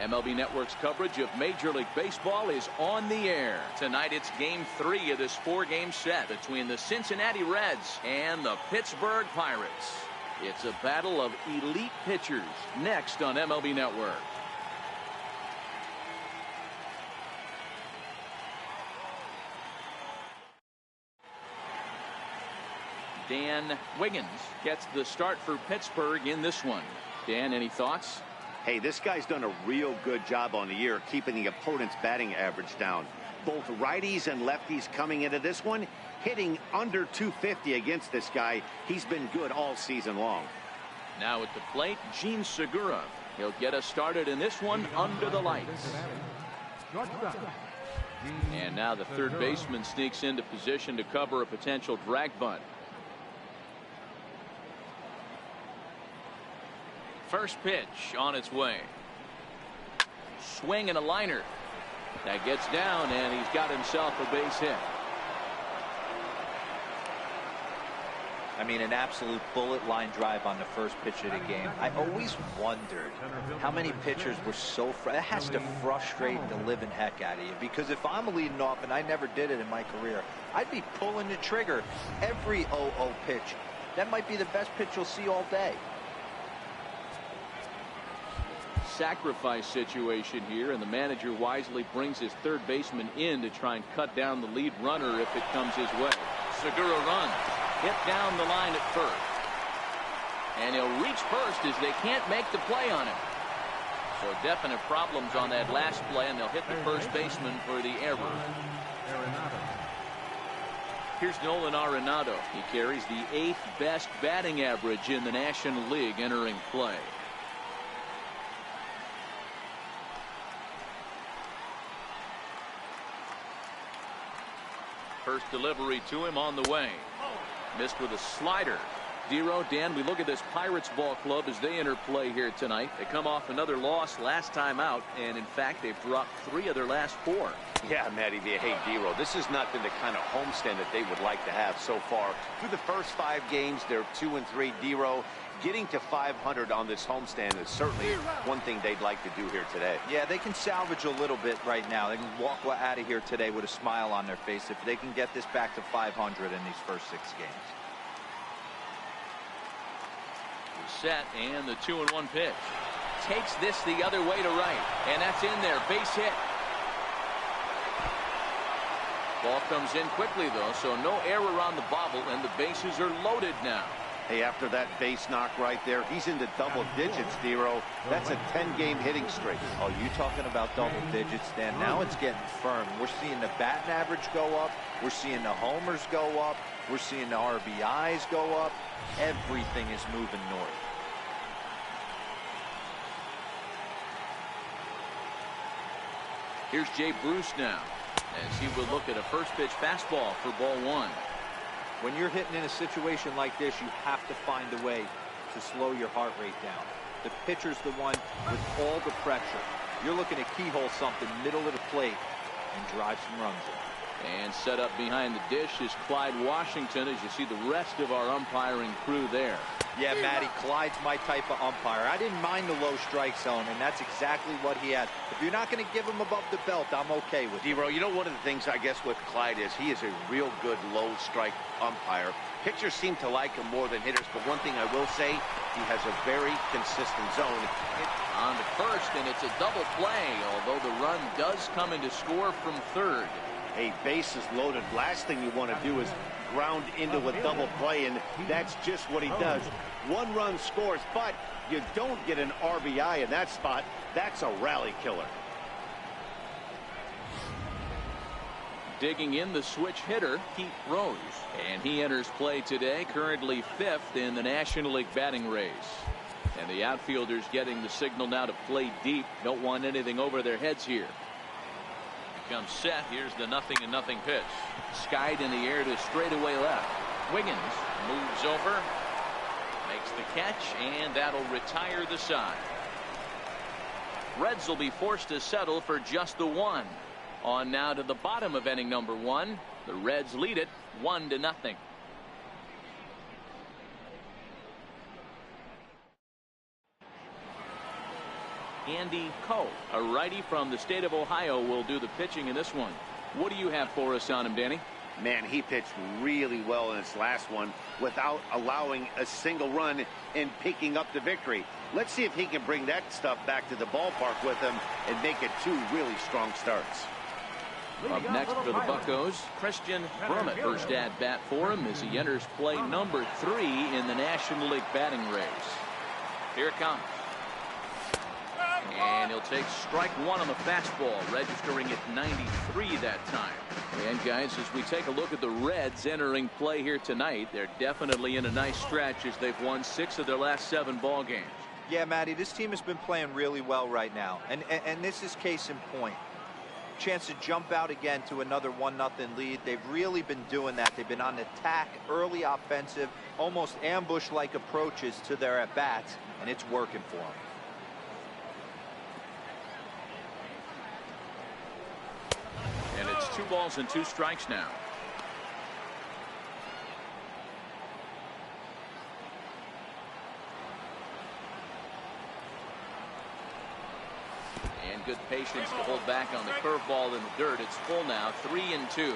MLB Network's coverage of Major League Baseball is on the air. Tonight it's Game 3 of this 4-game set between the Cincinnati Reds and the Pittsburgh Pirates. It's a battle of elite pitchers next on MLB Network. Dan Wiggins gets the start for Pittsburgh in this one. Dan, any thoughts? Hey, this guy's done a real good job on the year keeping the opponent's batting average down. Both righties and lefties coming into this one hitting under 250 against this guy. He's been good all season long. Now at the plate, Gene Segura. He'll get us started in this one under the lights. And now the third baseman sneaks into position to cover a potential drag bunt. First pitch on its way. Swing and a liner. That gets down, and he's got himself a base hit. I mean, an absolute bullet line drive on the first pitch of the game. I always wondered how many pitchers were so it has to frustrate the living heck out of you, because if I'm leading off, and I never did it in my career, I'd be pulling the trigger every 0-0 pitch. That might be the best pitch you'll see all day. Sacrifice situation here, and the manager wisely brings his third baseman in to try and cut down the lead runner if it comes his way. Segura runs, hit down the line at first, and he'll reach first as they can't make the play on him. So definite problems on that last play, and they'll hit the first baseman for the error. Here's Nolan Arenado. He carries the 8th best batting average in the National League entering play. First delivery to him on the way. Missed with a slider. Dero, Dan, we look at this Pirates ball club as they enter play here tonight. They come off another loss last time out, and in fact they've dropped 3 of their last 4. Yeah, Matty, hey, Dero, this has not been the kind of homestand that they would like to have so far. Through the first 5 games, they're 2-3. Dero, getting to 500 on this homestand is certainly one thing they'd like to do here today. Yeah, they can salvage a little bit right now. They can walk out of here today with a smile on their face if they can get this back to 500 in these first 6 games. Set, and the 2-1 pitch. Takes this the other way to right, and that's in there. Base hit. Ball comes in quickly, though, so no error on the bobble, and the bases are loaded now. Hey, after that base knock right there, he's into double digits, Dero. That's a 10-game hitting streak. Oh, you talking about double digits, Dan? Now it's getting firm. We're seeing the batting average go up. We're seeing the homers go up. We're seeing the RBIs go up. Everything is moving north. Here's Jay Bruce now, as he will look at a first pitch fastball for ball 1. When you're hitting in a situation like this, you have to find a way to slow your heart rate down. The pitcher's the one with all the pressure. You're looking to keyhole something middle of the plate and drive some runs in. And set up behind the dish is Clyde Washington, as you see the rest of our umpiring crew there. Yeah, Matty, Clyde's my type of umpire. I didn't mind the low strike zone, and that's exactly what he had. If you're not going to give him above the belt, I'm okay with it. Dero, you know, one of the things I guess with Clyde is he is a real good low strike umpire. Pitchers seem to like him more than hitters, but one thing I will say, he has a very consistent zone. On the first, and it's a double play, although the run does come into score from third. A base is loaded. Last thing you want to do is ground into a double play, and that's just what he does. 1 run scores, but you don't get an RBI in that spot. That's a rally killer. Digging in, the switch hitter, Pete Rose. And he enters play today, currently 5th in the National League batting race. And the outfielders getting the signal now to play deep. Don't want anything over their heads here. Comes set. Here's the 0-0 pitch. Skied in the air to straightaway left. Wiggins moves over, makes the catch, and that'll retire the side. Reds will be forced to settle for just the 1. On now to the bottom of inning number 1. The Reds lead it 1-0. Andy Coe, a righty from the state of Ohio, will do the pitching in this one. What do you have for us on him, Danny? Man, he pitched really well in his last one without allowing a single run and picking up the victory. Let's see if he can bring that stuff back to the ballpark with him and make it 2 really strong starts. Up next for the Buccos, Christian Brummett. First at bat for him as he enters play number 3 in the National League batting race. Here it comes. And he'll take strike 1 on the fastball, registering at 93 that time. And guys, as we take a look at the Reds entering play here tonight, they're definitely in a nice stretch as they've won 6 of their last 7 ball games. Yeah, Matty, this team has been playing really well right now, and this is case in point. Chance to jump out again to another 1-0 lead. They've really been doing that. They've been on attack, early offensive, almost ambush-like approaches to their at-bats, and it's working for them. And it's 2 balls and 2 strikes now. And good patience to hold back on the curveball in the dirt. It's full now, 3-2.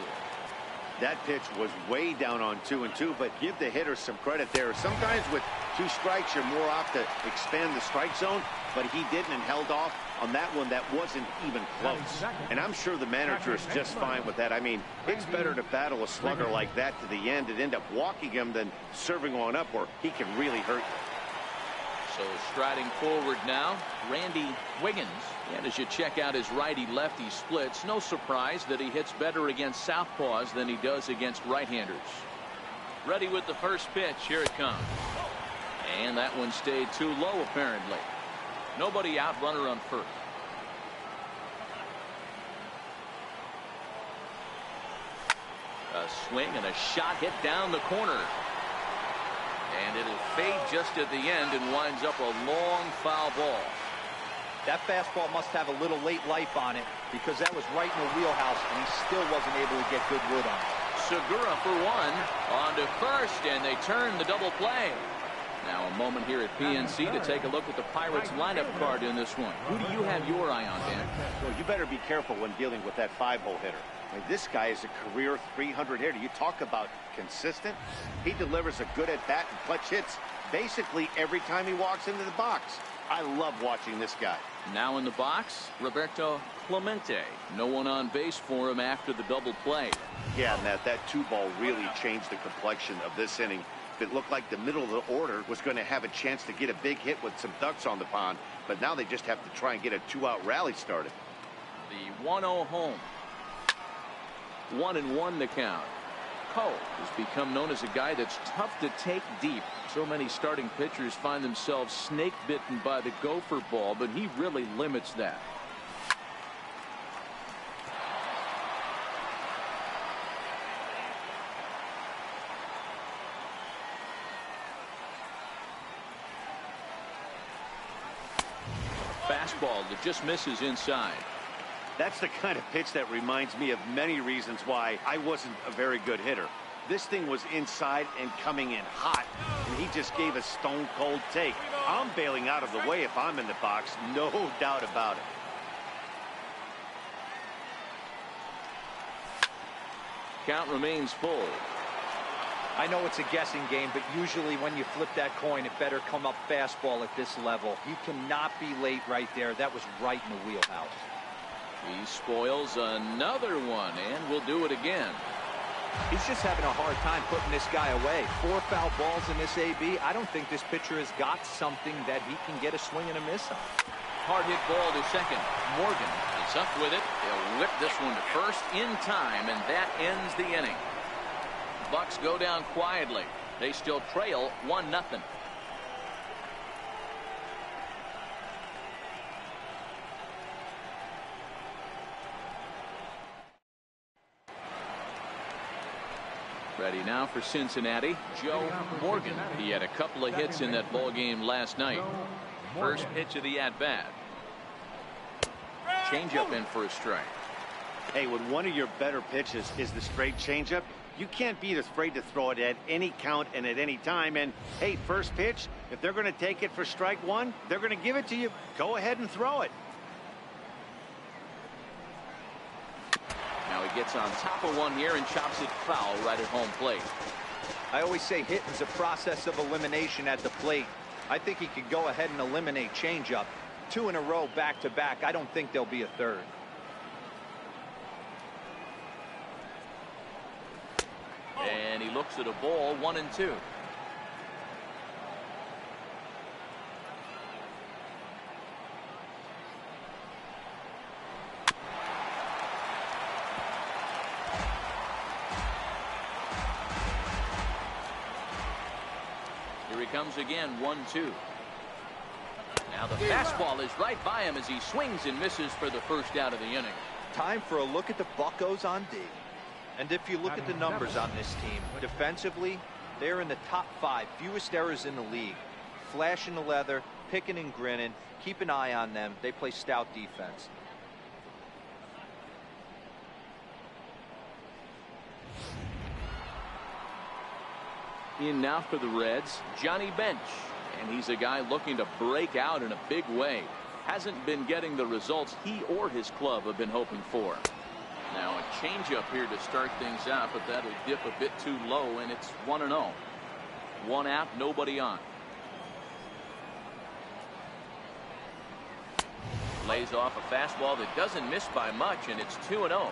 That pitch was way down on 2-2, but give the hitter some credit there. Sometimes with 2 strikes, you're more off to expand the strike zone, but he didn't and held off on that one that wasn't even close. And I'm sure the manager is just fine with that. I mean, it's better to battle a slugger like that to the end and end up walking him than serving one up where he can really hurt you. So striding forward now, Randy Wiggins. And as you check out his righty-lefty splits, no surprise that he hits better against southpaws than he does against right-handers. Ready with the first pitch. Here it comes. And that one stayed too low, apparently. Nobody out, runner on first. A swing and a shot hit down the corner. And it'll fade just at the end and winds up a long foul ball. That fastball must have a little late life on it because that was right in the wheelhouse and he still wasn't able to get good wood on it. Segura for 1 on to first, and they turn the double play. Now a moment here at PNC to take a look at the Pirates lineup card in this one. Who do you have your eye on, Dan? Well, you better be careful when dealing with that 5-hole hitter. I mean, this guy is a career 300 hitter. You talk about consistent. He delivers a good at-bat and clutch hits basically every time he walks into the box. I love watching this guy. Now in the box, Roberto Clemente. No one on base for him after the double play. Yeah, and that 2-ball really changed the complexion of this inning. It looked like the middle of the order was going to have a chance to get a big hit with some ducks on the pond, but now they just have to try and get a 2-out rally started. The 1-0 home. 1-1 the count. Coe has become known as a guy that's tough to take deep. So many starting pitchers find themselves snake bitten by the gopher ball, but he really limits that. Fastball that just misses inside. That's the kind of pitch that reminds me of many reasons why I wasn't a very good hitter. This thing was inside and coming in hot, and he just gave a stone-cold take. I'm bailing out of the way if I'm in the box, no doubt about it. Count remains full. I know it's a guessing game, but usually when you flip that coin, it better come up fastball at this level. You cannot be late right there. That was right in the wheelhouse. He spoils another one, and will do it again. He's just having a hard time putting this guy away. 4 foul balls in this AB. I don't think this pitcher has got something that he can get a swing and a miss on. Hard hit ball to second. Morgan is up with it. He'll whip this one to first in time, and that ends the inning. Bucks go down quietly. They still trail 1-0. Ready now for Cincinnati, Joe Morgan. He had a couple of hits in that ball game last night. First pitch of the at-bat. Changeup in for a strike. Hey, when one of your better pitches is the straight changeup, you can't be afraid to throw it at any count and at any time. And hey, first pitch, If they're going to take it for strike one, they're going to give it to you. Go ahead and throw it. Now he gets on top of one here and chops it foul right at home plate. I always say hitting's a process of elimination at the plate. I think he could go ahead and eliminate changeup. 2 in a row back to back. I don't think there'll be a third. And he looks at a ball, 1-2. Here he comes again, 1-2. Now the fastball is right by him as he swings and misses for the first out of the inning. Time for a look at the Buccos on D. And if you look at the numbers on this team, defensively, they're in the top 5, fewest errors in the league. Flashing the leather, picking and grinning, keep an eye on them. They play stout defense. In now for the Reds, Johnny Bench. And he's a guy looking to break out in a big way. Hasn't been getting the results he or his club have been hoping for. Now a changeup here to start things out, but that'll dip a bit too low, and it's 1-0. 1 out, nobody on. Lays off a fastball that doesn't miss by much, and it's 2-0.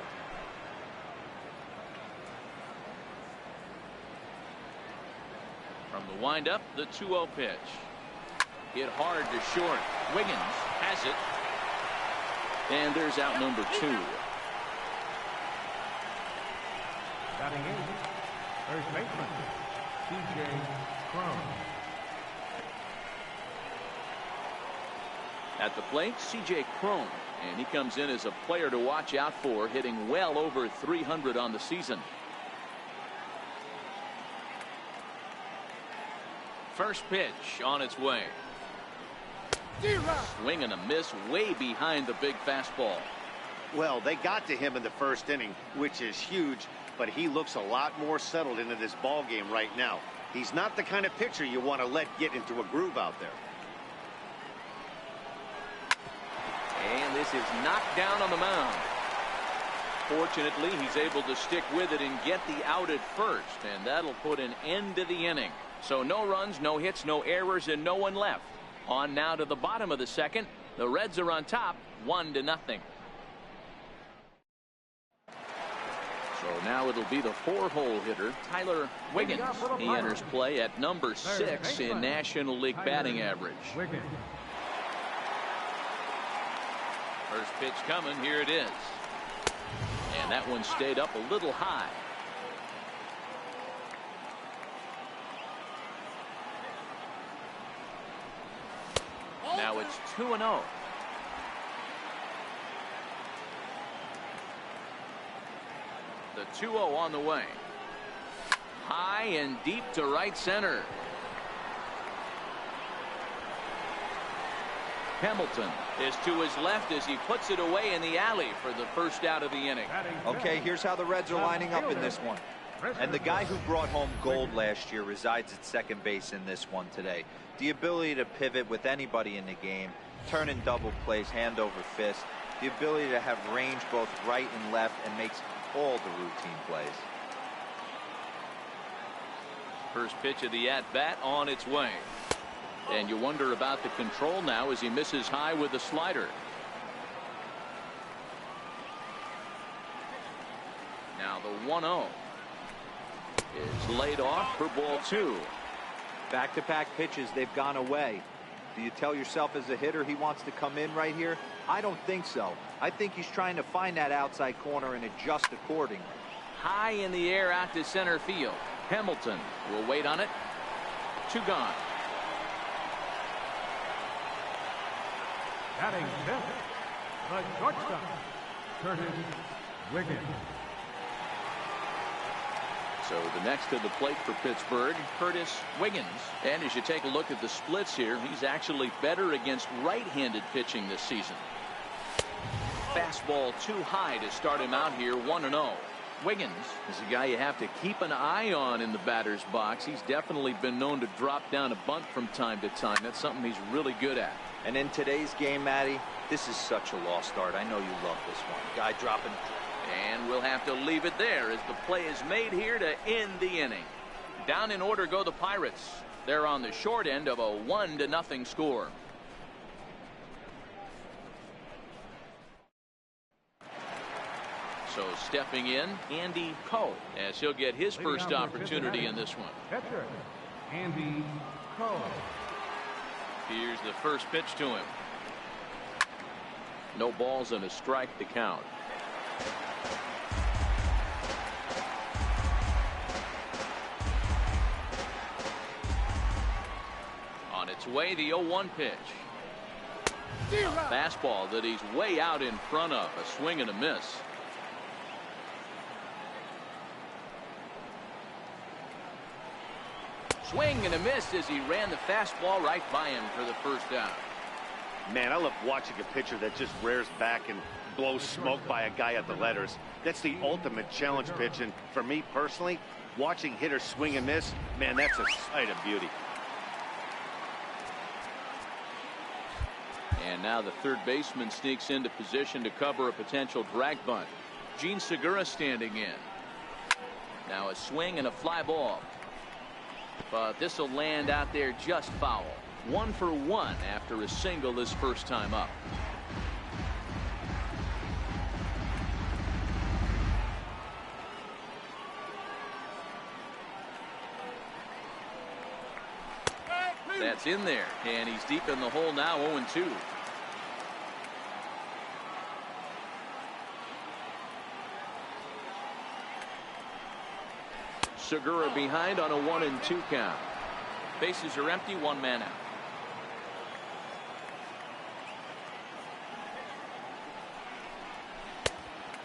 From the windup, the 2-0 pitch. Hit hard to short. Wiggins has it. And there's out number 2. Batting in, first baseman, C.J. Crum. At the plate, C.J. Crum. And he comes in as a player to watch out for, hitting well over 300 on the season. First pitch on its way. Swing and a miss way behind the big fastball. Well, they got to him in the first inning, which is huge, but he looks a lot more settled into this ball game right now. He's not the kind of pitcher you want to let get into a groove out there. And this is knocked down on the mound. Fortunately, he's able to stick with it and get the out at first, and that'll put an end to the inning. So no runs, no hits, no errors, and no one left. On now to the bottom of the second. The Reds are on top, 1-0. So now it'll be the 4-hole hitter, Tyler Wiggins. He enters play at number 6 in National League batting average. First pitch coming, here it is. And that one stayed up a little high. Now it's 2-0. The 2-0 on the way. High and deep to right center. Hamilton is to his left as he puts it away in the alley for the first out of the inning. Okay, here's how the Reds are lining up in this one. And the guy who brought home gold last year resides at second base in this one today. The ability to pivot with anybody in the game, turn in double plays, hand over fist. The ability to have range both right and left and makes all the routine plays. First pitch of the at-bat on its way. And you wonder about the control now as he misses high with the slider. Now the 1-0 is laid off for ball 2. Back-to-back pitches, they've gone away. Do you tell yourself as a hitter he wants to come in right here? I don't think so. I think he's trying to find that outside corner and adjust accordingly. High in the air out to center field. Hamilton will wait on it. 2 gone. Batting 10th, the shortstop, Curtis Wiggins. So the next to the plate for Pittsburgh, Curtis Wiggins. And as you take a look at the splits here, he's actually better against right-handed pitching this season. Fastball too high to start him out here, 1-0. Wiggins is a guy you have to keep an eye on in the batter's box. He's definitely been known to drop down a bunt from time to time. That's something he's really good at. And in today's game, Matty, this is such a lost start. I know you love this one. Guy dropping. And we'll have to leave it there as the play is made here to end the inning. Down in order go the Pirates. They're on the short end of a 1-0 score. So stepping in, Andy Cole, as he'll get his first opportunity in this one. Catcher, Andy Cole. Here's the first pitch to him. No balls and a strike to count. On its way, the 0-1 pitch. Fastball that he's way out in front of. A swing and a miss. Swing and a miss as he ran the fastball right by him for the first out. Man, I love watching a pitcher that just rears back and blows smoke by a guy at the letters. That's the ultimate challenge pitch, and for me personally, watching hitters swing and miss, man, that's a sight of beauty. And now the third baseman sneaks into position to cover a potential drag bunt. Gene Segura standing in. Now a swing and a fly ball. But this will land out there just foul. 1 for 1 after a single his first time up. That's in there, and he's deep in the hole now. 0-2. Segura behind on a 1-2 count. Bases are empty, 1 man out.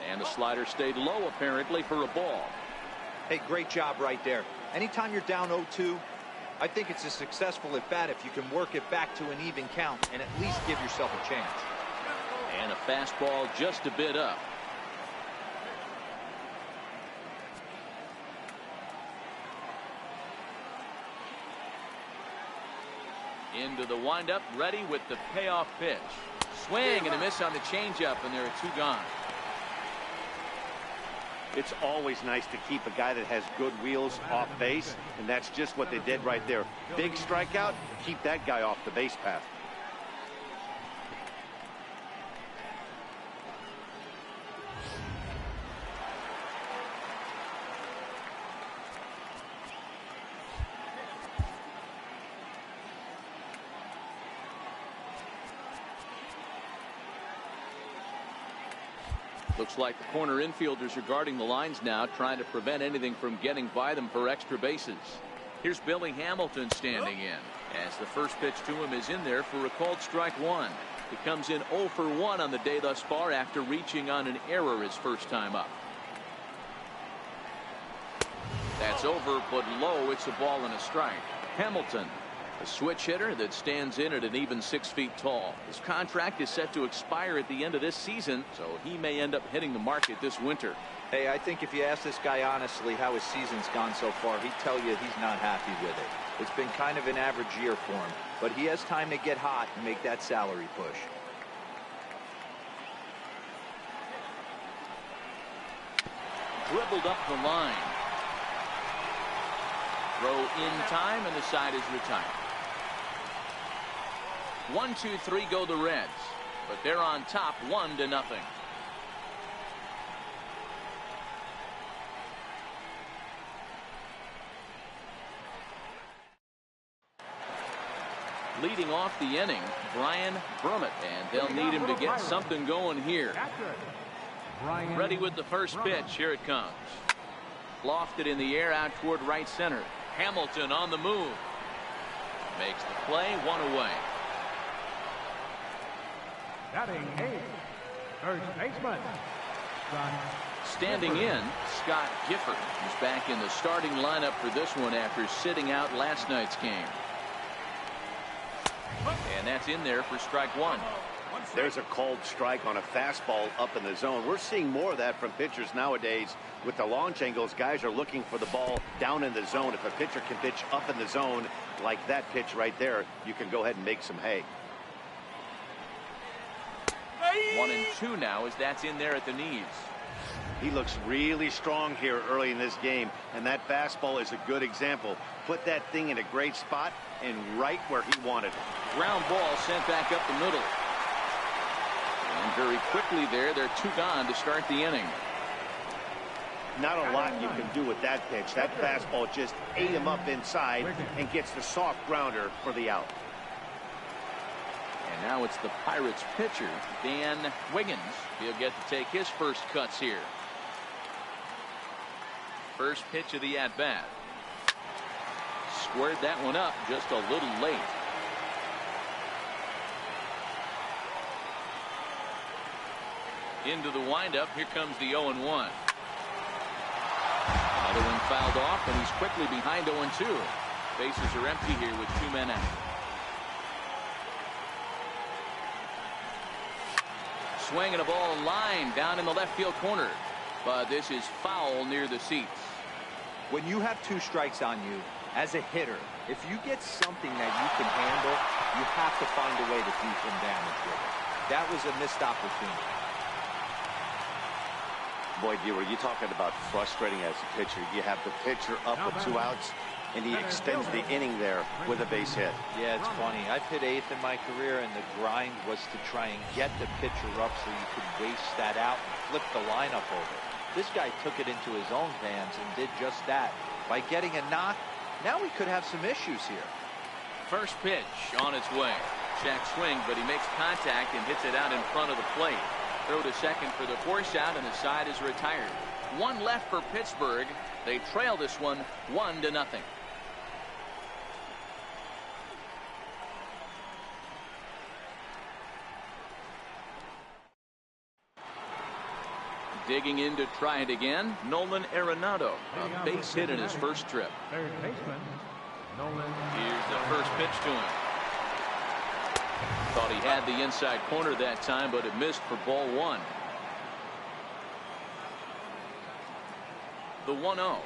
And the slider stayed low apparently for a ball. Hey, great job right there. Anytime you're down 0-2, I think it's a successful at bat if you can work it back to an even count and at least give yourself a chance. And a fastball just a bit up. Into the windup, ready with the payoff pitch. Swing and a miss on the changeup, and there are 2 gone. It's always nice to keep a guy that has good wheels off base, and that's just what they did right there. Big strikeout, keep that guy off the base path. Looks like the corner infielders are guarding the lines now, trying to prevent anything from getting by them for extra bases. Here's Billy Hamilton standing in, as the first pitch to him is in there for a called strike 1. He comes in 0 for 1 on the day thus far after reaching on an error his first time up. That's over, but low. It's a ball and a strike. Hamilton, a switch hitter that stands in at an even 6 feet tall. His contract is set to expire at the end of this season, so he may end up hitting the market this winter. Hey, I think if you ask this guy honestly how his season's gone so far, he'd tell you he's not happy with it. It's been kind of an average year for him, but he has time to get hot and make that salary push. Dribbled up the line. Throw in time, and the side is retired. 1-2-3 go the Reds, but they're on top 1-0. Leading off the inning, Brian Brummett, and they'll need him to get something going here. Ready with the first pitch. Here it comes. Lofted in the air out toward right center. Hamilton on the move. Makes the play, 1 away. Batting 8, first baseman, Scott. Standing in, Scott Gifford is back in the starting lineup for this one after sitting out last night's game. And that's in there for strike 1. There's a called strike on a fastball up in the zone. We're seeing more of that from pitchers nowadays. With the launch angles, guys are looking for the ball down in the zone. If a pitcher can pitch up in the zone like that pitch right there, you can go ahead and make some hay. 1-2 now as that's in there at the knees. He looks really strong here early in this game, and that fastball is a good example. Put that thing in a great spot and right where he wanted it. Ground ball sent back up the middle. And very quickly there, they're 2 gone to start the inning. Not a lot you can do with that pitch. That fastball just ate him up inside and gets the soft grounder for the out. And now it's the Pirates pitcher, Dan Wiggins. He'll get to take his first cuts here. First pitch of the at-bat. Squared that one up just a little late. Into the windup. Here comes the 0-1. Another one fouled off, and he's quickly behind 0-2. Bases are empty here with 2 men out. Swinging a ball line down in the left field corner, but this is foul near the seats. When you have 2 strikes on you as a hitter, if you get something that you can handle, you have to find a way to do some damage with it. That was a missed opportunity. Boy, D, you're talking about frustrating as a pitcher. You have the pitcher up with 2 outs, and he extends the inning there with a base hit. Yeah, it's funny. I've hit 8th in my career, and the grind was to try and get the pitcher up so you could waste that out and flip the lineup over. This guy took it into his own hands and did just that. By getting a knock, now we could have some issues here. First pitch on its way. Check swing, but he makes contact and hits it out in front of the plate. Throw to second for the force out, and the side is retired. 1 left for Pittsburgh. They trail this one 1-0. Digging in to try it again, Nolan Arenado. A base hit in his first trip. Third baseman, Nolan. Here's the first pitch to him. Thought he had the inside corner that time, but it missed for ball 1. The 1-0.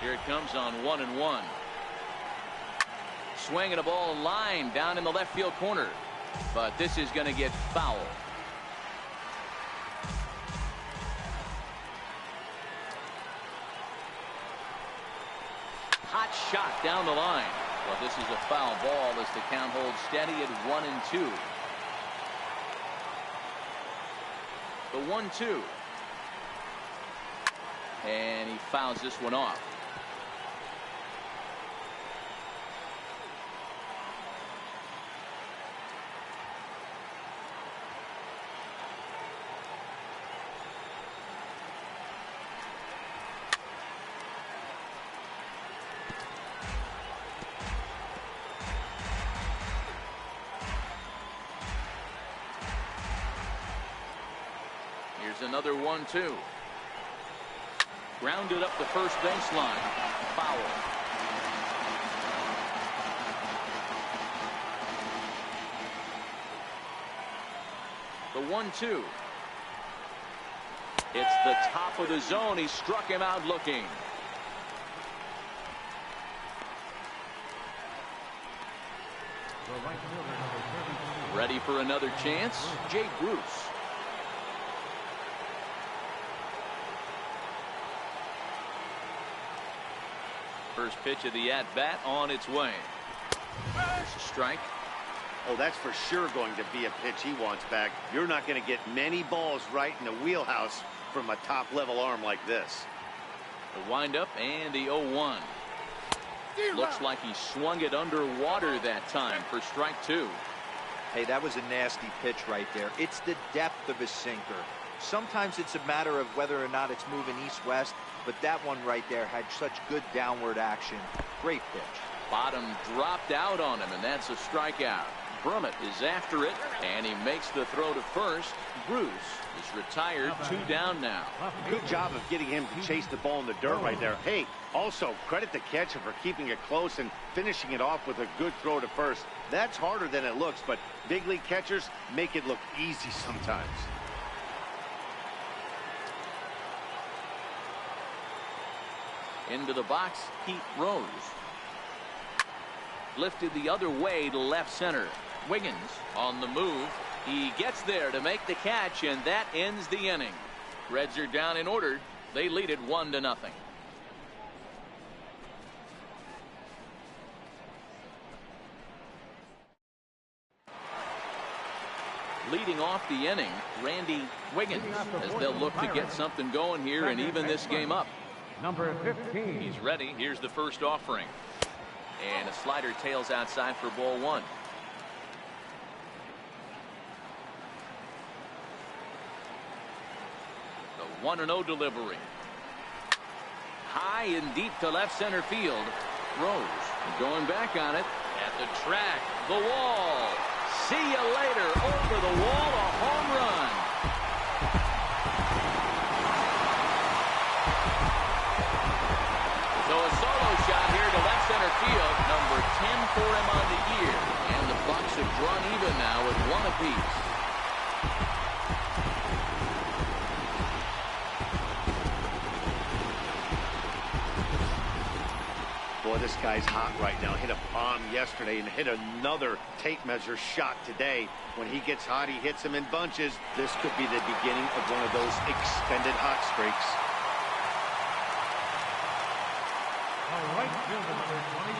Here it comes on 1-1. Swinging a ball line down in the left field corner, but this is going to get foul. Hot shot down the line. Well, this is a foul ball as the count holds steady at 1-2. The 1-2. And he fouls this one off. Another 1-2. Grounded up the first baseline. Foul. The 1-2. It's the top of the zone. He struck him out looking. Ready for another chance? Jay Bruce. First pitch of the at-bat on its way. There's a strike. Oh, that's for sure going to be a pitch he wants back. You're not going to get many balls right in the wheelhouse from a top-level arm like this. The windup and the 0-1. Looks like he swung it underwater that time for strike 2. Hey, that was a nasty pitch right there. It's the depth of his sinker. Sometimes it's a matter of whether or not it's moving east-west, but that one right there had such good downward action. Great pitch. Bottom dropped out on him, and that's a strikeout. Brummett is after it, and he makes the throw to first. Bruce is retired. 2 down now. Good job of getting him to chase the ball in the dirt right there. Hey, also credit the catcher for keeping it close and finishing it off with a good throw to first. That's harder than it looks, but big league catchers make it look easy sometimes. Into the box, Pete Rose. Lifted the other way to left center. Wiggins on the move. He gets there to make the catch, and that ends the inning. Reds are down in order. They lead it 1-0. Leading off the inning, Randy Wiggins, as they'll look to get something going here and even this game up. Number 15. He's ready. Here's the first offering. And a slider tails outside for ball 1. The 1-0 delivery. High and deep to left center field. Rose going back on it. At the track, the wall. See you later. Over the wall, a home run. So a solo shot here to left center field. Number 10 for him on the year. And the Bucs have drawn even now with 1 apiece. Boy, this guy's hot right now. Hit a bomb yesterday and hit another tape measure shot today. When he gets hot, he hits them in bunches. This could be the beginning of one of those extended hot streaks.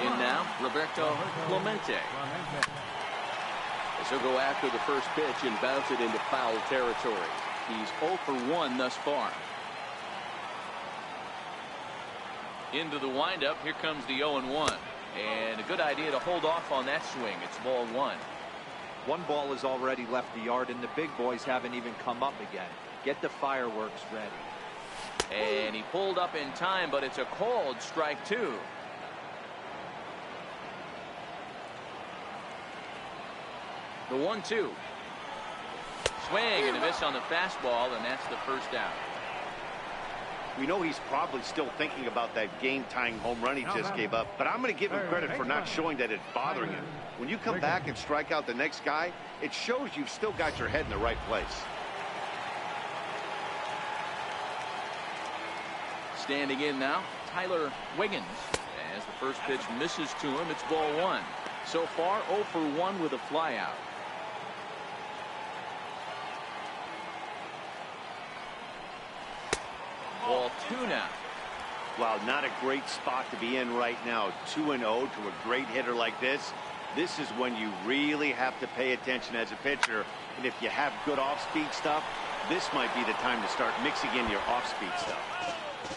In now, Roberto Clemente. As he'll go after the first pitch and bounce it into foul territory. He's 0 for 1 thus far. Into the windup. Here comes the 0-1. And a good idea to hold off on that swing. It's ball 1. One ball has already left the yard, and the big boys haven't even come up again. Get the fireworks ready. And he pulled up in time, but it's a called strike 2. The 1-2. Swing and a miss on the fastball, and that's the first out. We know he's probably still thinking about that game-tying home run he just gave up, but I'm going to give him credit for not showing that it's bothering him. When you come back and strike out the next guy, it shows you've still got your head in the right place. Standing in now, Tyler Wiggins. As the first pitch misses to him, it's ball 1. So far, 0 for 1 with a flyout. Ball 2 now. Wow, not a great spot to be in right now. 2-0 to a great hitter like this. This is when you really have to pay attention as a pitcher. And if you have good off-speed stuff, this might be the time to start mixing in your off-speed stuff.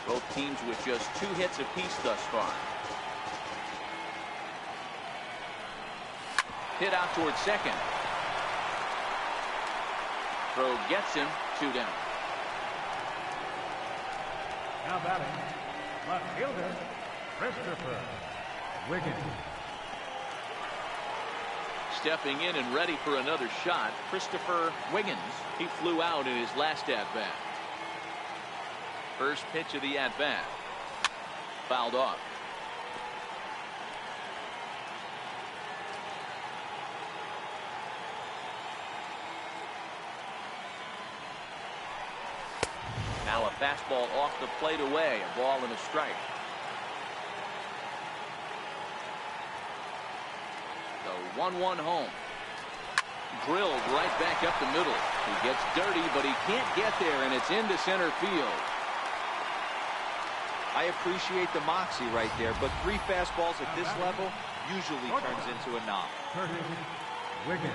Both teams with just 2 hits apiece thus far. Hit out towards second. Throw gets him. 2 down. Now batting, left fielder, Christopher Wiggins. Stepping in and ready for another shot, Christopher Wiggins. He flew out in his last at-bat. First pitch of the at-bat. Fouled off. Now a fastball off the plate away. A ball and a strike. The 1-1 home. Drilled right back up the middle. He gets dirty, but he can't get there, and it's into center field. I appreciate the moxie right there, but 3 fastballs at this level usually turns into a knock. Wiggins.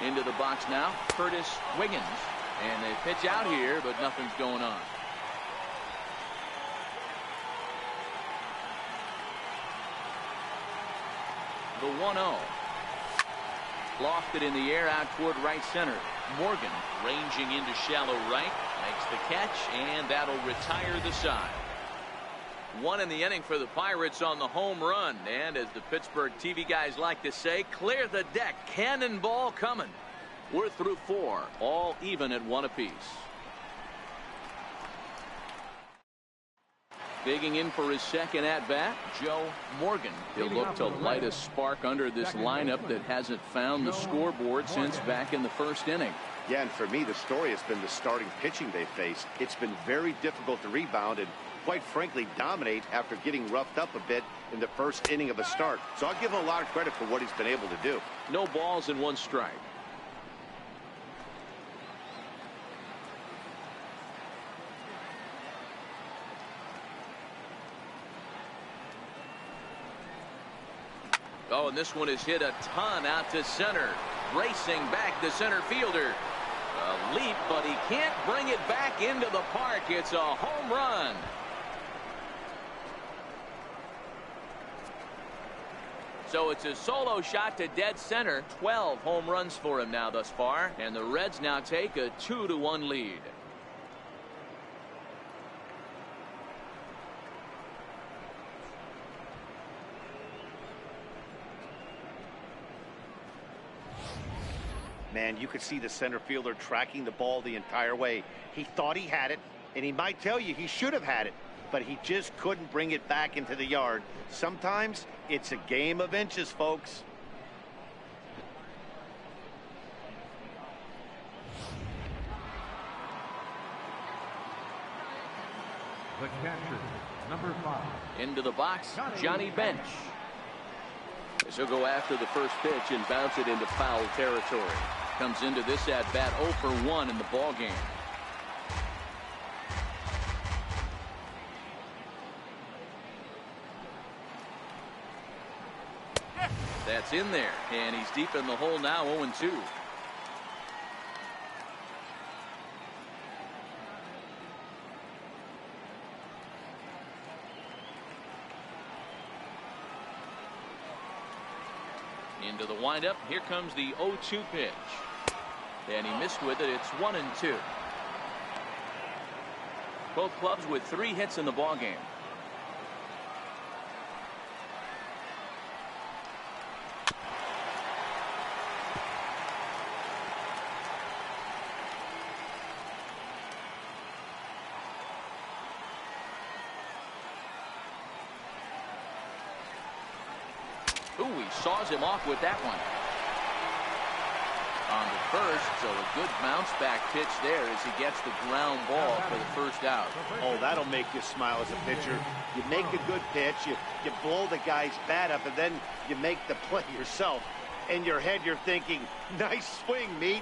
Into the box now, Curtis Wiggins. And they pitch out here, but nothing's going on. The 1-0. Lofted in the air out toward right center. Morgan ranging into shallow right. Makes the catch, and that'll retire the side. One in the inning for the Pirates on the home run. And as the Pittsburgh TV guys like to say, clear the deck. Cannonball coming. We're through 4. All even at 1 apiece. Digging in for his second at-bat, Joe Morgan. He'll look to light a spark under this lineup that hasn't found the scoreboard since back in the first inning. Yeah, and for me, the story has been the starting pitching they faced. It's been very difficult to rebound and, quite frankly, dominate after getting roughed up a bit in the first inning of a start. So I'll give him a lot of credit for what he's been able to do. No balls and 1 strike. Oh, and this one is hit a ton out to center. Racing back the center fielder. A leap, but he can't bring it back into the park. It's a home run. So it's a solo shot to dead center. 12 home runs for him now thus far. And the Reds now take a 2-1 lead. Man, you could see the center fielder tracking the ball the entire way. He thought he had it, and he might tell you he should have had it, but he just couldn't bring it back into the yard. Sometimes it's a game of inches, folks. The catcher, number 5. Into the box, Johnny Bench. As he'll go after the first pitch and bounce it into foul territory. Comes into this at-bat 0 for 1 in the ball game. That's in there, and he's deep in the hole now, 0-2. Into the windup. Here comes the 0-2 pitch. And he missed with it. It's 1-2. Both clubs with 3 hits in the ball game. Ooh, he saws him off with that one. On the first, so a good bounce back pitch there as he gets the ground ball for the first out. Oh, that'll make you smile as a pitcher. You make a good pitch, you blow the guy's bat up, and then you make the play yourself. In your head, you're thinking, nice swing, meat.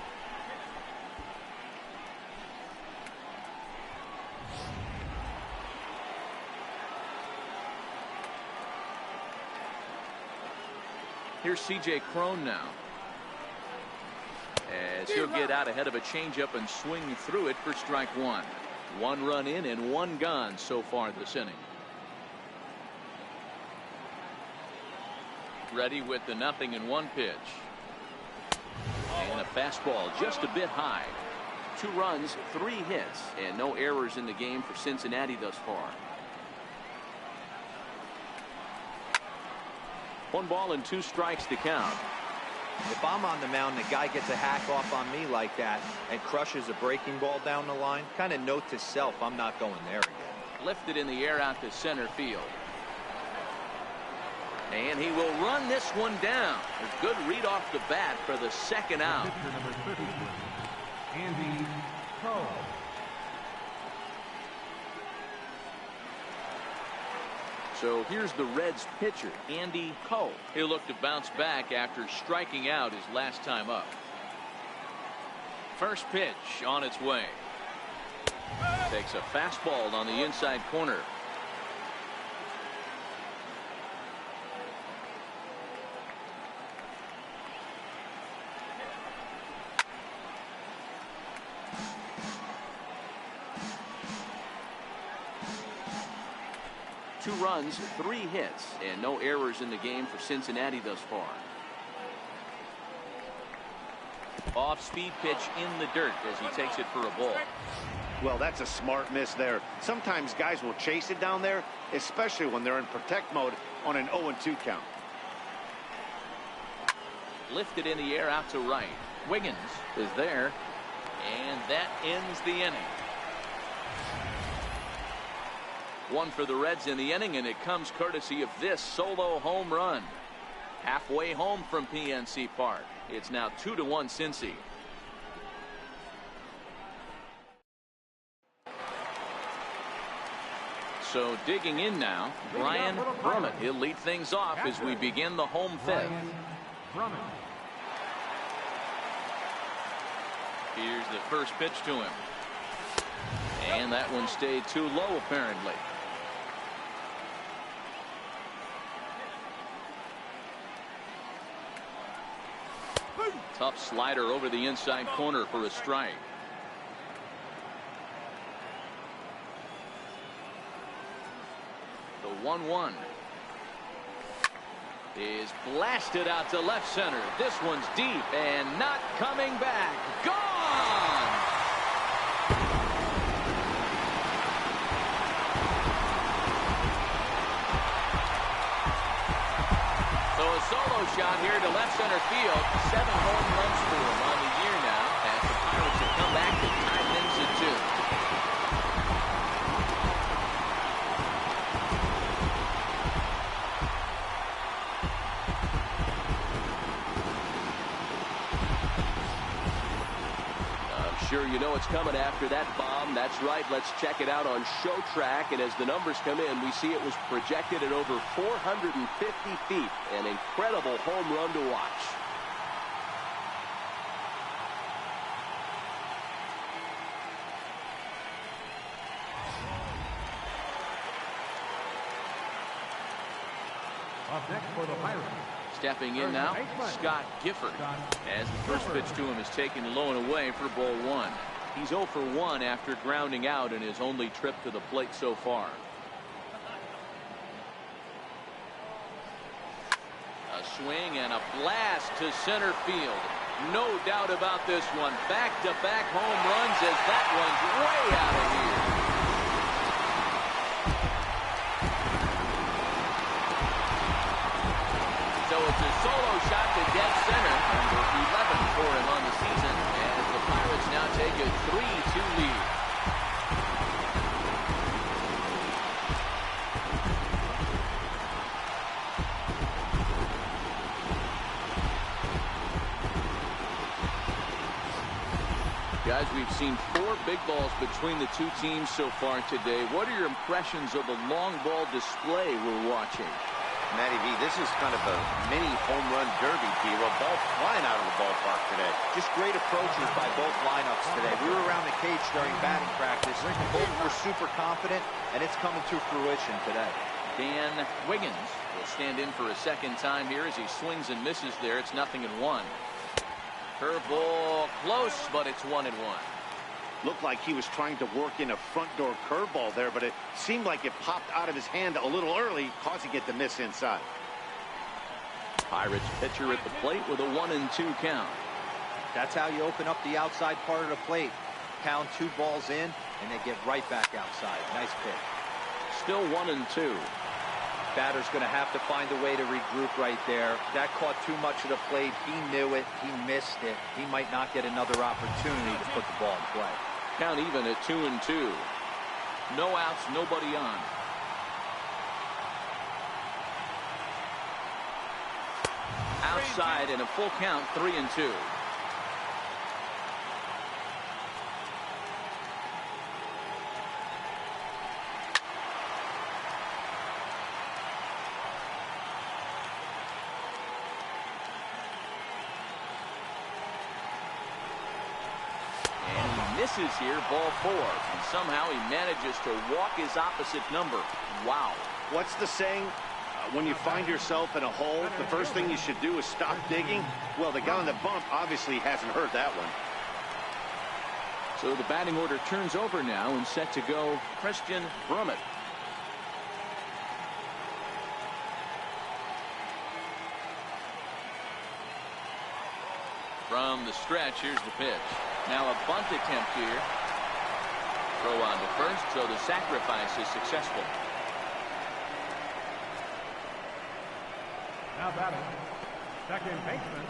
Here's C.J. Cron now. As he'll get out ahead of a changeup and swing through it for strike 1. 1 run in and 1 gone so far this inning. Ready with the 0-1 pitch. And a fastball just a bit high. 2 runs, 3 hits, and no errors in the game for Cincinnati thus far. 1 ball and 2 strikes to count. If I'm on the mound, the guy gets a hack off on me like that and crushes a breaking ball down the line, kind of note to self, I'm not going there again. Lifted in the air out to center field. And he will run this one down. A good read off the bat for the second out. Pitcher number 33, Andy Coe. So here's the Reds pitcher, Andy Coe. He'll look to bounce back after striking out his last time up. First pitch on its way. Takes a fastball on the inside corner. Two runs, 3 hits, and no errors in the game for Cincinnati thus far. Off-speed pitch in the dirt as he takes it for a ball. Well, that's a smart miss there. Sometimes guys will chase it down there, especially when they're in protect mode on an 0-2 count. Lifted in the air out to right. Wiggins is there, and that ends the inning. One for the Reds in the inning, and it comes courtesy of this solo home run. Halfway home from PNC Park. It's now 2-1 Cincy. So digging in now, Brian Brummett. He'll lead things off as we begin the home fifth. Here's the first pitch to him. And that one stayed too low apparently. Tough slider over the inside corner for a strike. The 1-1 is blasted out to left center. This one's deep and not coming back. Gone! So a solo shot here to left center field. 7 home runs for him on the year now as the Pirates have come back to tie things at 2. Sure, you know it's coming after that bomb. That's right. Let's check it out on Show Track. And as the numbers come in, we see it was projected at over 450 feet. An incredible home run to watch. Up next for the Pirates. Stepping in now, Scott Gifford, as the first pitch to him is taken low and away for ball 1. He's 0 for 1 after grounding out in his only trip to the plate so far. A swing and a blast to center field. No doubt about this one. Back-to-back home runs as that one's way out of here. So it's a solo shot to dead center, number 11 for him on the season, as the Pirates now take a 3-2 lead. Guys, we've seen 4 big balls between the two teams so far today. What are your impressions of the long ball display we're watching? Matty V, this is kind of a mini home run derby, D-Row. Ball flying out of the ballpark today. Just great approaches by both lineups today. We were around the cage during batting practice. Both were super confident, and it's coming to fruition today. Dan Wiggins will stand in for a second time here as he swings and misses there. It's 0-1. Curveball close, but it's 1-1. Looked like he was trying to work in a front door curveball there, but it seemed like it popped out of his hand a little early, causing it to miss inside. Pirates pitcher at the plate with a 1-2 count. That's how you open up the outside part of the plate. Pound 2 balls in, and they get right back outside. Nice pitch. Still 1-2. Batter's going to have to find a way to regroup right there. That caught too much of the plate. He knew it. He missed it. He might not get another opportunity to put the ball in play. Count even at 2-2. No outs, nobody on. Outside in a full count, 3-2. Misses here, ball 4, and somehow he manages to walk his opposite number. Wow. What's the saying? When you find yourself in a hole, the first thing you should do is stop digging. Well, the guy on the bump obviously hasn't heard that one. So the batting order turns over now and set to go Christian Brummett. From the stretch, here's the pitch. Now a bunt attempt here. Throw on to first, so the sacrifice is successful. Now batting, second baseman,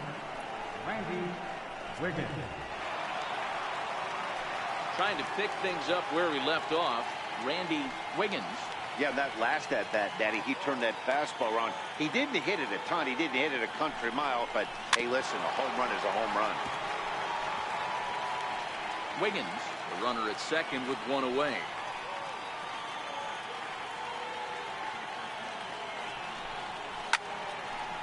Randy Wiggins. Trying to pick things up where we left off, Randy Wiggins. Yeah, that last at bat, Daddy, he turned that fastball around. He didn't hit it a ton. He didn't hit it a country mile, but hey, listen, a home run is a home run. Wiggins, the runner at second with one away.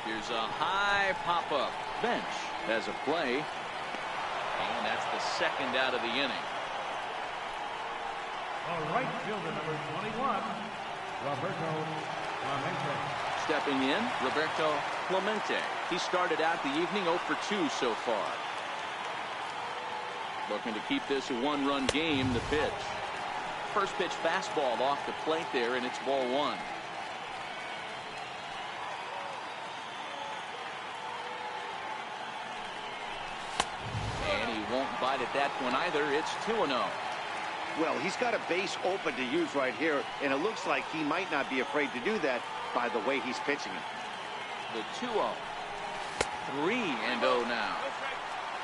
Here's a high pop-up. Bench has a play, and that's the second out of the inning. The right fielder, number 21, Roberto Clemente. Stepping in, Roberto Clemente. He started out the evening 0 for 2 so far. Looking to keep this a one-run game. The pitch. First pitch fastball off the plate there, and it's ball one. And he won't bite at that one either. It's 2-0. Well, he's got a base open to use right here, and it looks like he might not be afraid to do that by the way he's pitching it. The 2-0. 3-0 now.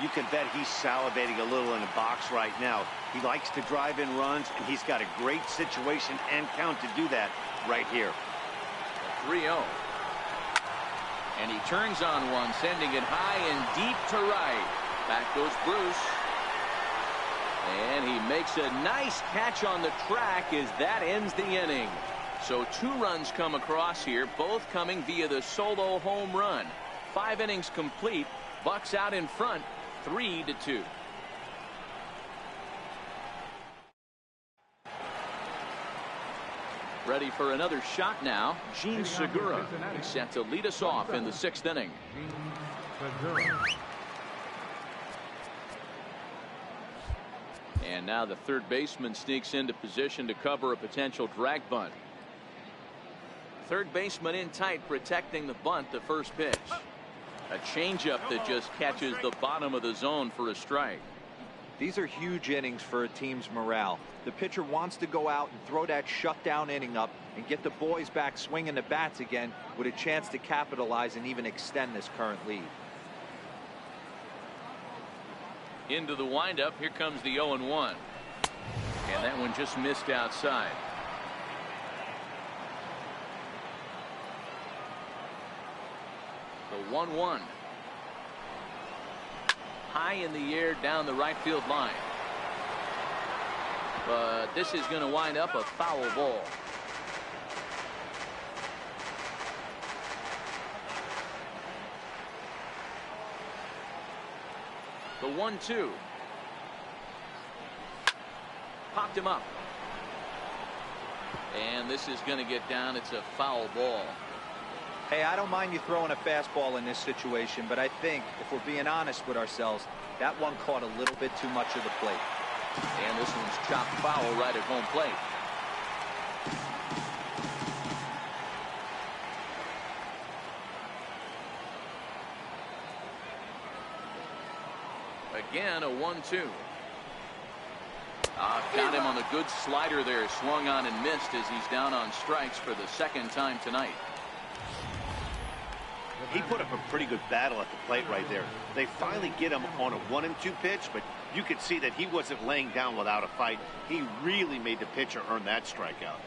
You can bet he's salivating a little in the box right now. He likes to drive in runs, and he's got a great situation and count to do that right here. 3-0. And he turns on one, sending it high and deep to right. Back goes Bruce. And he makes a nice catch on the track as that ends the inning. So 2 runs come across here, both coming via the solo home run. 5 innings complete. Bucks out in front, 3-2. Ready for another shot now. Gene Segura is set to lead us off in the 6th inning. And now the third baseman sneaks into position to cover a potential drag bunt. Third baseman in tight, protecting the bunt. The first pitch. A changeup that just catches the bottom of the zone for a strike. These are huge innings for a team's morale. The pitcher wants to go out and throw that shutdown inning up and get the boys back swinging the bats again with a chance to capitalize and even extend this current lead. Into the windup. Here comes the 0-1. And that one just missed outside. The 1-1. High in the air down the right field line. But this is going to wind up a foul ball. The 1-2. Popped him up. And this is going to get down. It's a foul ball. Hey, I don't mind you throwing a fastball in this situation, but I think if we're being honest with ourselves, that one caught a little bit too much of the plate. And this one's chopped foul right at home plate. Again, a 1-2. Got him on a good slider there. Swung on and missed as he's down on strikes for the second time tonight. He put up a pretty good battle at the plate right there. They finally get him on a 1-2 pitch, but you could see that he wasn't laying down without a fight. He really made the pitcher earn that strikeout.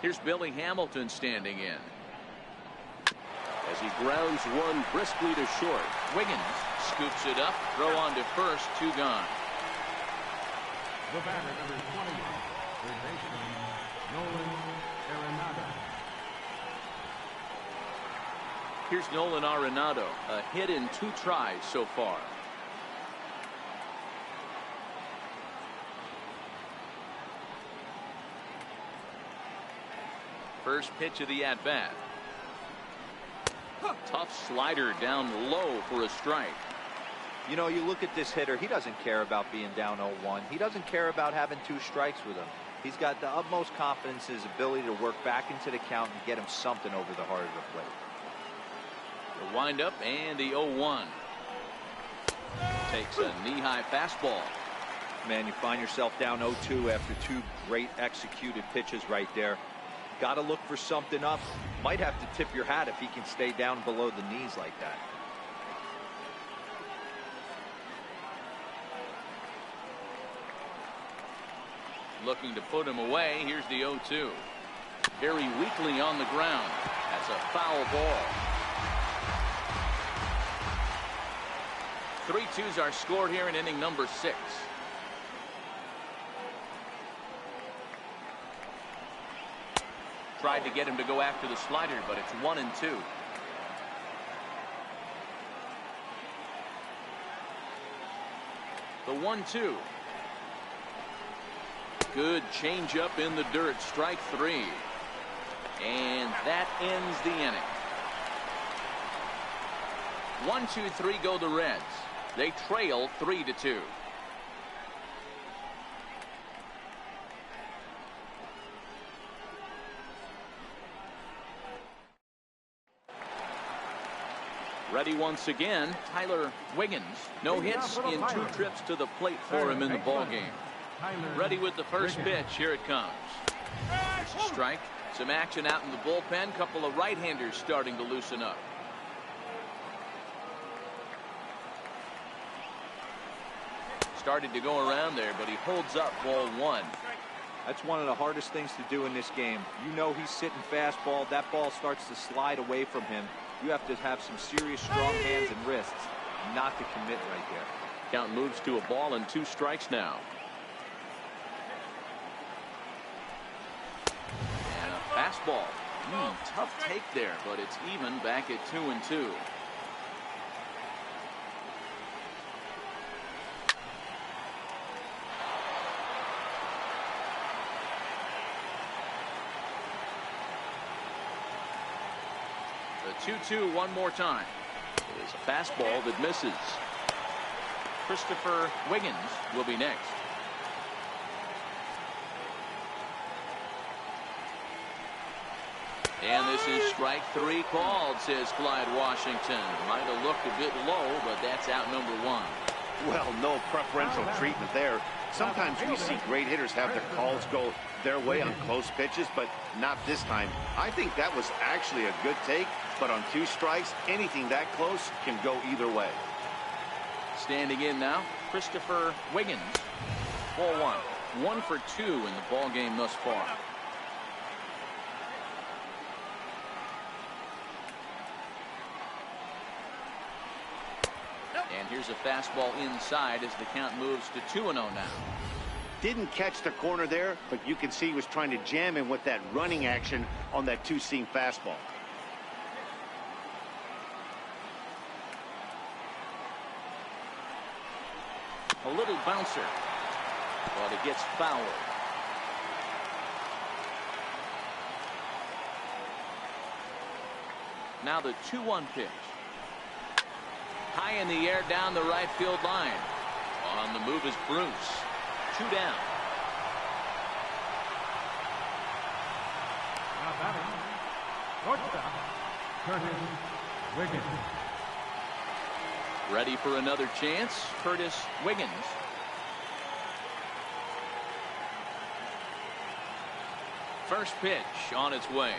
Here's Billy Hamilton standing in. As he grounds one briskly to short. Wiggins scoops it up. Throw on to first. 2 gone. The batter, number 20, third baseman, Nolan Arenado. Here's Nolan Arenado. A hit in 2 tries so far. First pitch of the at-bat. Tough slider down low for a strike. You know, you look at this hitter, he doesn't care about being down 0-1. He doesn't care about having 2 strikes with him. He's got the utmost confidence in his ability to work back into the count and get him something over the heart of the plate. The windup and the 0-1. Takes a knee-high fastball. Man, you find yourself down 0-2 after 2 great executed pitches right there. Got to look for something up. Might have to tip your hat if he can stay down below the knees like that. Looking to put him away. Here's the 0-2. Very weakly on the ground. That's a foul ball. 3-2s are scored here in inning number 6. Tried to get him to go after the slider, but it's 1-2. The 1-2. Good changeup in the dirt. Strike 3. And that ends the inning. 1-2-3 go the Reds. They trail 3-2. Ready once again, Tyler Wiggins. No hits in 2 trips to the plate for him in the ballgame. Ready with the first pitch. Here it comes. Strike. Some action out in the bullpen. Couple of right-handers starting to loosen up. Started to go around there, but he holds up ball 1. That's one of the hardest things to do in this game. You know he's sitting fastball. That ball starts to slide away from him. You have to have some serious strong hands and wrists not to commit right there. Count moves to a ball and 2 strikes now. And a fastball. Tough take there, but it's even back at 2-2. The 2-2 one more time. It is a fastball that misses. Christopher Wiggins will be next. And this is strike 3 called, says Clyde Washington. Might have looked a bit low, but that's out number 1. Well, no preferential treatment there. Sometimes we see great hitters have their calls go their way on close pitches, but not this time. I think that was actually a good take, but on 2 strikes, anything that close can go either way. Standing in now, Christopher Wiggins. Ball 1. 1 for 2 in the ball game thus far. And here's a fastball inside as the count moves to 2-0 now. Didn't catch the corner there, but you can see he was trying to jam him with that running action on that 2-seam fastball. A little bouncer, but it gets fouled. Now the 2-1 pitch. High in the air down the right field line. On the move is Bruce. 2 down. Now batting, shortstop, Curtis Wiggins. Ready for another chance, Curtis Wiggins. First pitch on its way.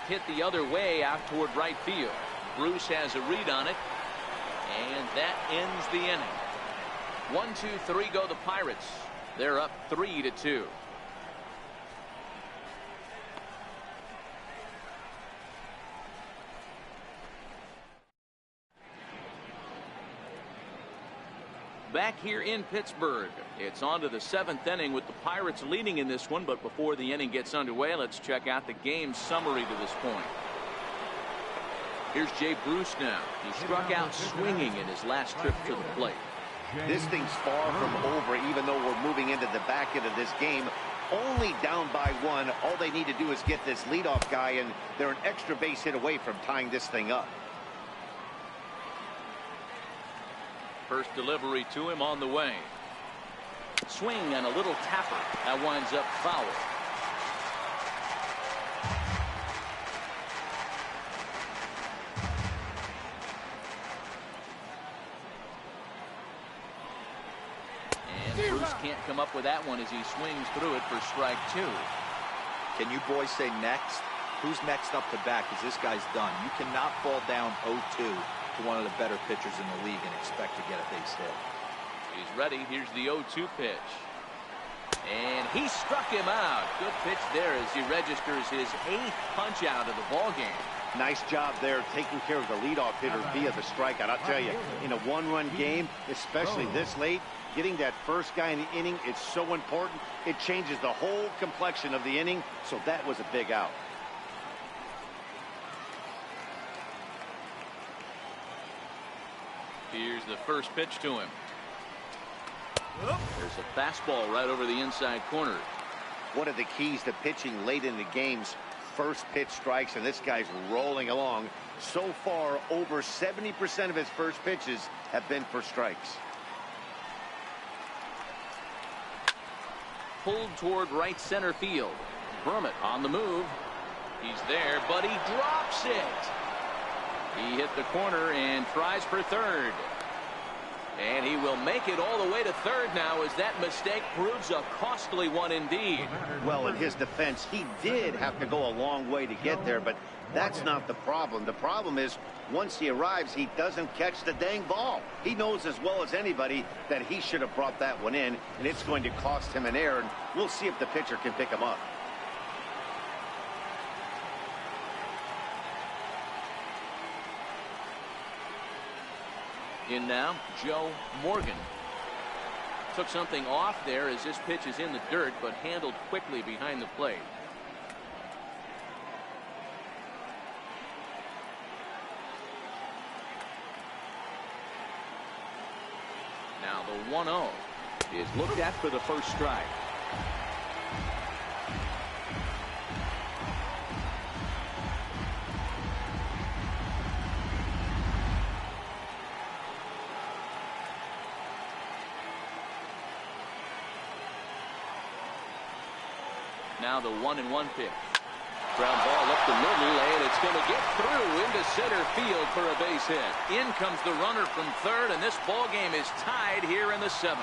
Hit the other way out toward right field. Bruce has a read on it, and that ends the inning. 1-2-3 go the Pirates. They're up 3-2. Back here in Pittsburgh, it's on to the 7th inning with the Pirates leading in this one. But before the inning gets underway, let's check out the game summary to this point. Here's Jay Bruce now. He struck out swinging in his last trip to the plate. This thing's far from over, even though we're moving into the back end of this game. only down by 1. All they need to do is get this leadoff guy, and they're an extra base hit away from tying this thing up. First delivery to him on the way. Swing and a little tapper. That winds up foul. Bruce can't come up with that one as he swings through it for strike 2. Can you boys say next? Who's next up to bat? Because this guy's done. You cannot fall down 0-2 to one of the better pitchers in the league and expect to get a base hit. He's ready. Here's the 0-2 pitch. And he struck him out. Good pitch there as he registers his 8th punch out of the ball game. Nice job there taking care of the leadoff hitter via the strikeout. I'll tell you, in a one-run game, especially this late, getting that first guy in the inning, it's so important. It changes the whole complexion of the inning, so that was a big out. Here's the first pitch to him. There's a fastball right over the inside corner. One of the keys to pitching late in the game's first pitch strikes, and this guy's rolling along. So far, over 70% of his first pitches have been for strikes. Pulled toward right center field. Brummett on the move. He's there, but he drops it. He hit the corner and tries for third. And he will make it all the way to third now as that mistake proves a costly one indeed. Well, in his defense, he did have to go a long way to get there, but that's not the problem. The problem is once he arrives, he doesn't catch the dang ball. He knows as well as anybody that he should have brought that one in, and it's going to cost him an error, and we'll see if the pitcher can pick him up. In now, Joe Morgan. Took something off there as this pitch is in the dirt, but handled quickly behind the plate. Now the 1-0 is looked at for the first strike. Now the 1-1 pitch. Ground ball up the middle, and it's going to get through into center field for a base hit. In comes the runner from third, and this ball game is tied here in the 7th.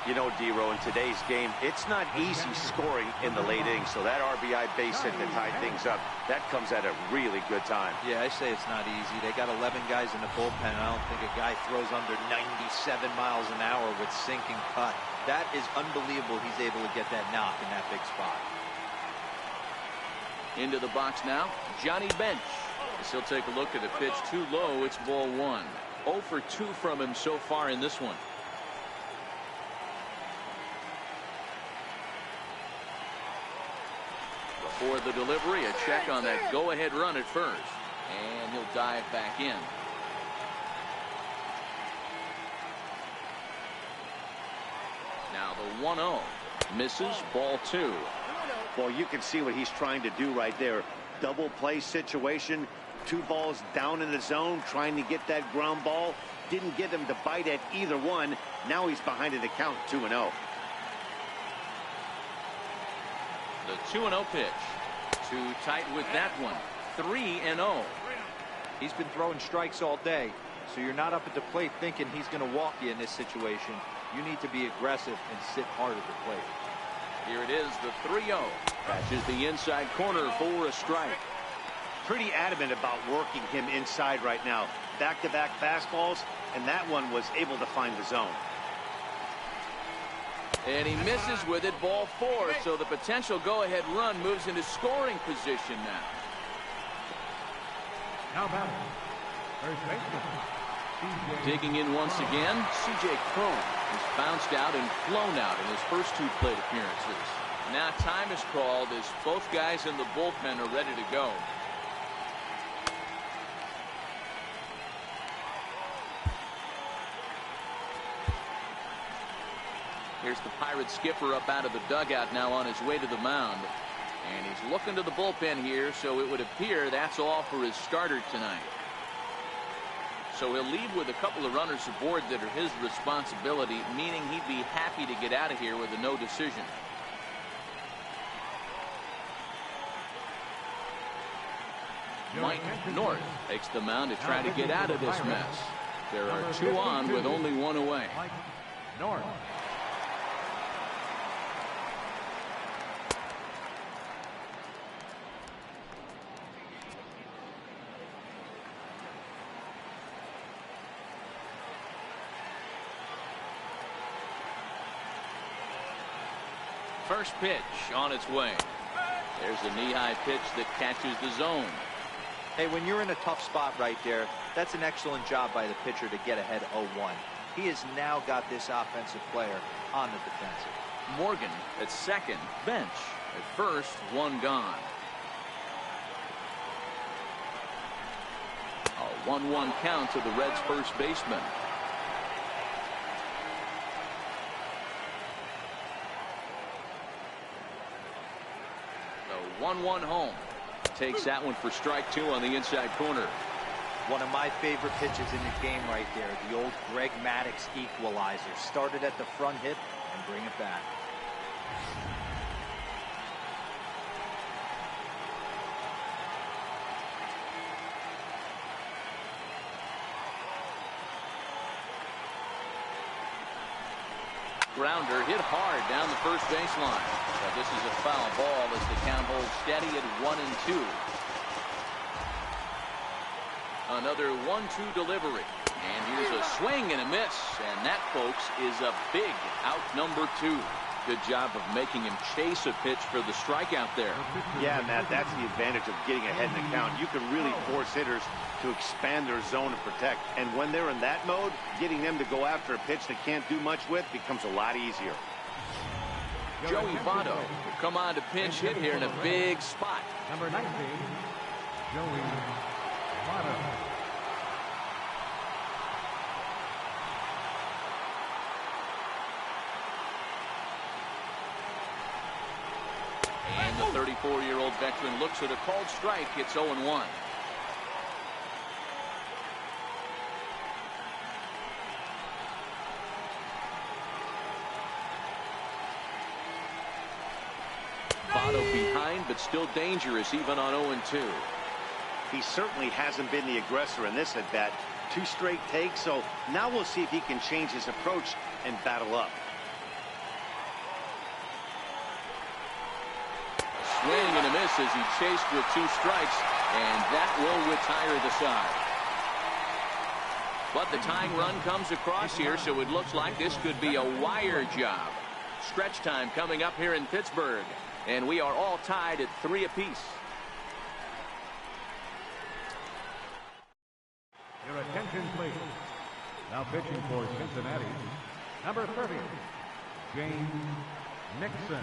You know, D-Row, in today's game, it's not easy scoring in the late innings, so that RBI base hit to tie things up, that comes at a really good time. Yeah, I say it's not easy. They got 11 guys in the bullpen, and I don't think a guy throws under 97 miles an hour with sinking cut. That is unbelievable he's able to get that knock in that big spot. Into the box now, Johnny Bench. As he'll take a look at the pitch too low. It's ball 1. 0 for 2 from him so far in this one. Before the delivery, a check on that go-ahead run at first. And he'll dive back in. Now the 1-0 misses, ball 2. Well, you can see what he's trying to do right there. Double play situation. 2 balls down in the zone, trying to get that ground ball. Didn't get him to bite at either one. Now he's behind in the count, 2-0. The 2-0 pitch. Too tight with that one. 3-0. He's been throwing strikes all day, so you're not up at the plate thinking he's going to walk you in this situation. You need to be aggressive and sit hard at the plate. Here it is, the 3-0. Catches the inside corner for a strike. Pretty adamant about working him inside right now. Back-to-back fastballs, and that one was able to find the zone. And he misses with it, ball 4. So the potential go-ahead run moves into scoring position now. Now batting, first baseman. Digging in once again, C.J. Cron has bounced out and flown out in his first 2 plate appearances. Now time is called as both guys in the bullpen are ready to go. Here's the Pirates skipper up out of the dugout now on his way to the mound. And he's looking to the bullpen here, so it would appear that's all for his starter tonight. So he'll leave with a couple of runners aboard that are his responsibility, meaning he'd be happy to get out of here with a no decision. Mike North takes the mound to try to get out of this mess. There are 2 on with only 1 away. Mike North. First pitch on its way. There's a knee-high pitch that catches the zone. Hey, when you're in a tough spot right there, that's an excellent job by the pitcher to get ahead 0-1. He has now got this offensive player on the defensive. Morgan at second, bench. At first, 1 gone. A 1-1 count to the Reds' first baseman. The 1-1 home. Takes that one for strike 2 on the inside corner. One of my favorite pitches in the game right there. The old Greg Maddux equalizer. Started at the front hip and bring it back. Grounder hit hard down the first baseline. But this is a foul ball as the count holds steady at 1-2. Another 1-2 delivery. And here's a swing and a miss. And that, folks, is a big out number 2. Good job of making him chase a pitch for the strikeout there. Yeah, Matt, that's the advantage of getting ahead in the count. You can really force hitters to expand their zone and protect. And when they're in that mode, getting them to go after a pitch they can't do much with becomes a lot easier. Joey Votto will come on to pinch hit here in a big spot. Number 19, Joey Votto. And the 34-year-old veteran looks at a called strike. It's 0-1. Votto behind, but still dangerous even on 0-2. He certainly hasn't been the aggressor in this at bat. 2 straight takes, so now we'll see if he can change his approach and battle up. Swing and a miss as he chased with 2 strikes, and that will retire the side. But the tying run comes across here, so it looks like this could be a wire job. Stretch time coming up here in Pittsburgh, and we are all tied at 3 apiece. Your attention, please. Now pitching for Cincinnati, number 30, James Nixon.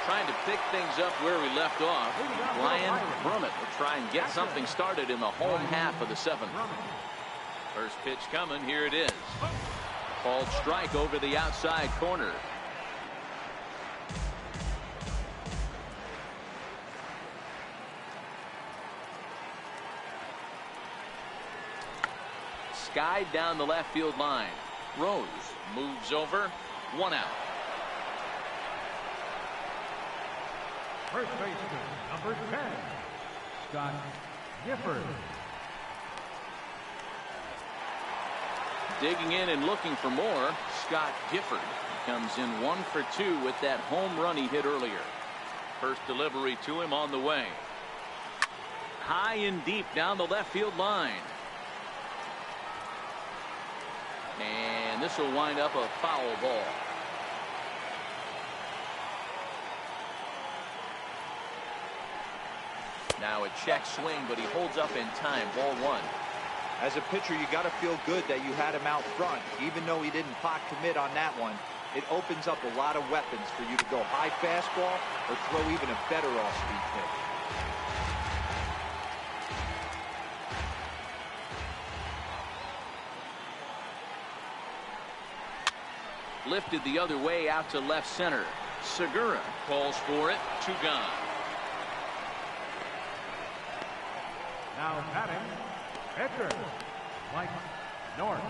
Trying to pick things up where we left off. Ryan Brummett will try and get something started in the home half of the 7th. First pitch coming. Here it is. Called strike over the outside corner. Skied down the left field line. Rose moves over. 1 out. First baseman, number 10, Scott Gifford. Digging in and looking for more, Scott Gifford comes in 1 for 2 with that home run he hit earlier. First delivery to him on the way. High and deep down the left field line. And this will wind up a foul ball. Now a check swing, but he holds up in time. Ball 1. As a pitcher, you got to feel good that you had him out front. Even though he didn't pot commit on that one, it opens up a lot of weapons for you to go high fastball or throw even a better off-speed pitch. Lifted the other way out to left center. Segura calls for it. 2 gone. Now batting, pitcher, Mike North.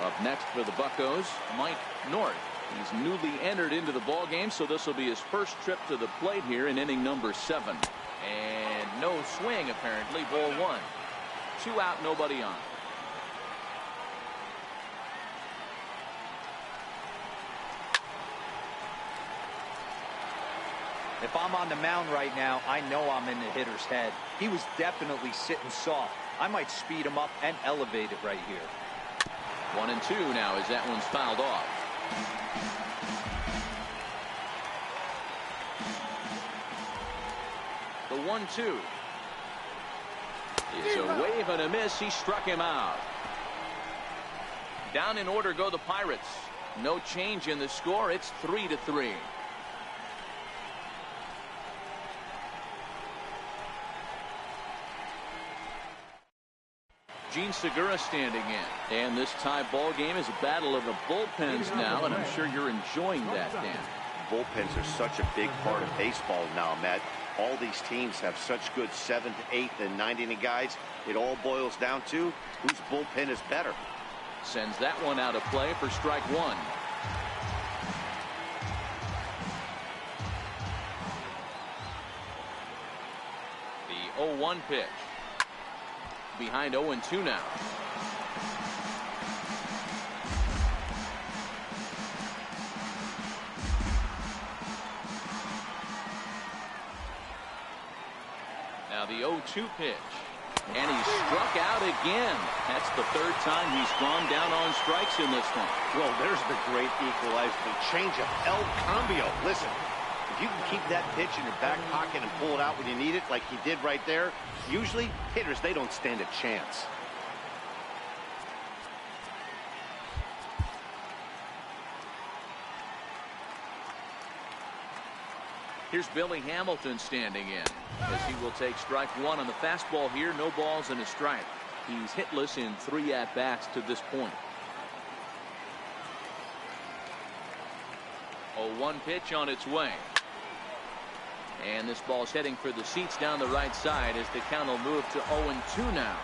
Up next for the Buccos, Mike North. He's newly entered into the ball game, so this will be his first trip to the plate here in inning number 7. And no swing, apparently. Ball 1. 2 out, nobody on. If I'm on the mound right now, I know I'm in the hitter's head. He was definitely sitting soft. I might speed him up and elevate it right here. 1-2 now as that one's fouled off. The 1-2 is a wave and a miss. He struck him out. Down in order go the Pirates. No change in the score. It's 3-3. Gene Segura standing in. And this tie ball game is a battle of the bullpens now, and I'm sure you're enjoying that, Dan. Bullpens are such a big part of baseball now, Matt. All these teams have such good 7th, 8th, and 9th inning guys. It all boils down to whose bullpen is better. Sends that one out of play for strike 1. The 0-1 pitch. Behind 0-2 now. Now the 0-2 pitch. And he struck out again. That's the 3rd time he's gone down on strikes in this one. Well, there's the great equalizer. The changeup, El Cambio. Listen, if you can keep that pitch in your back pocket and pull it out when you need it, like he did right there, usually hitters, they don't stand a chance. Here's Billy Hamilton standing in as he will take strike 1 on the fastball here. No balls and a strike. He's hitless in 3 at-bats to this point. 0-1 pitch on its way. And this ball's heading for the seats down the right side as the count will move to 0-2 now.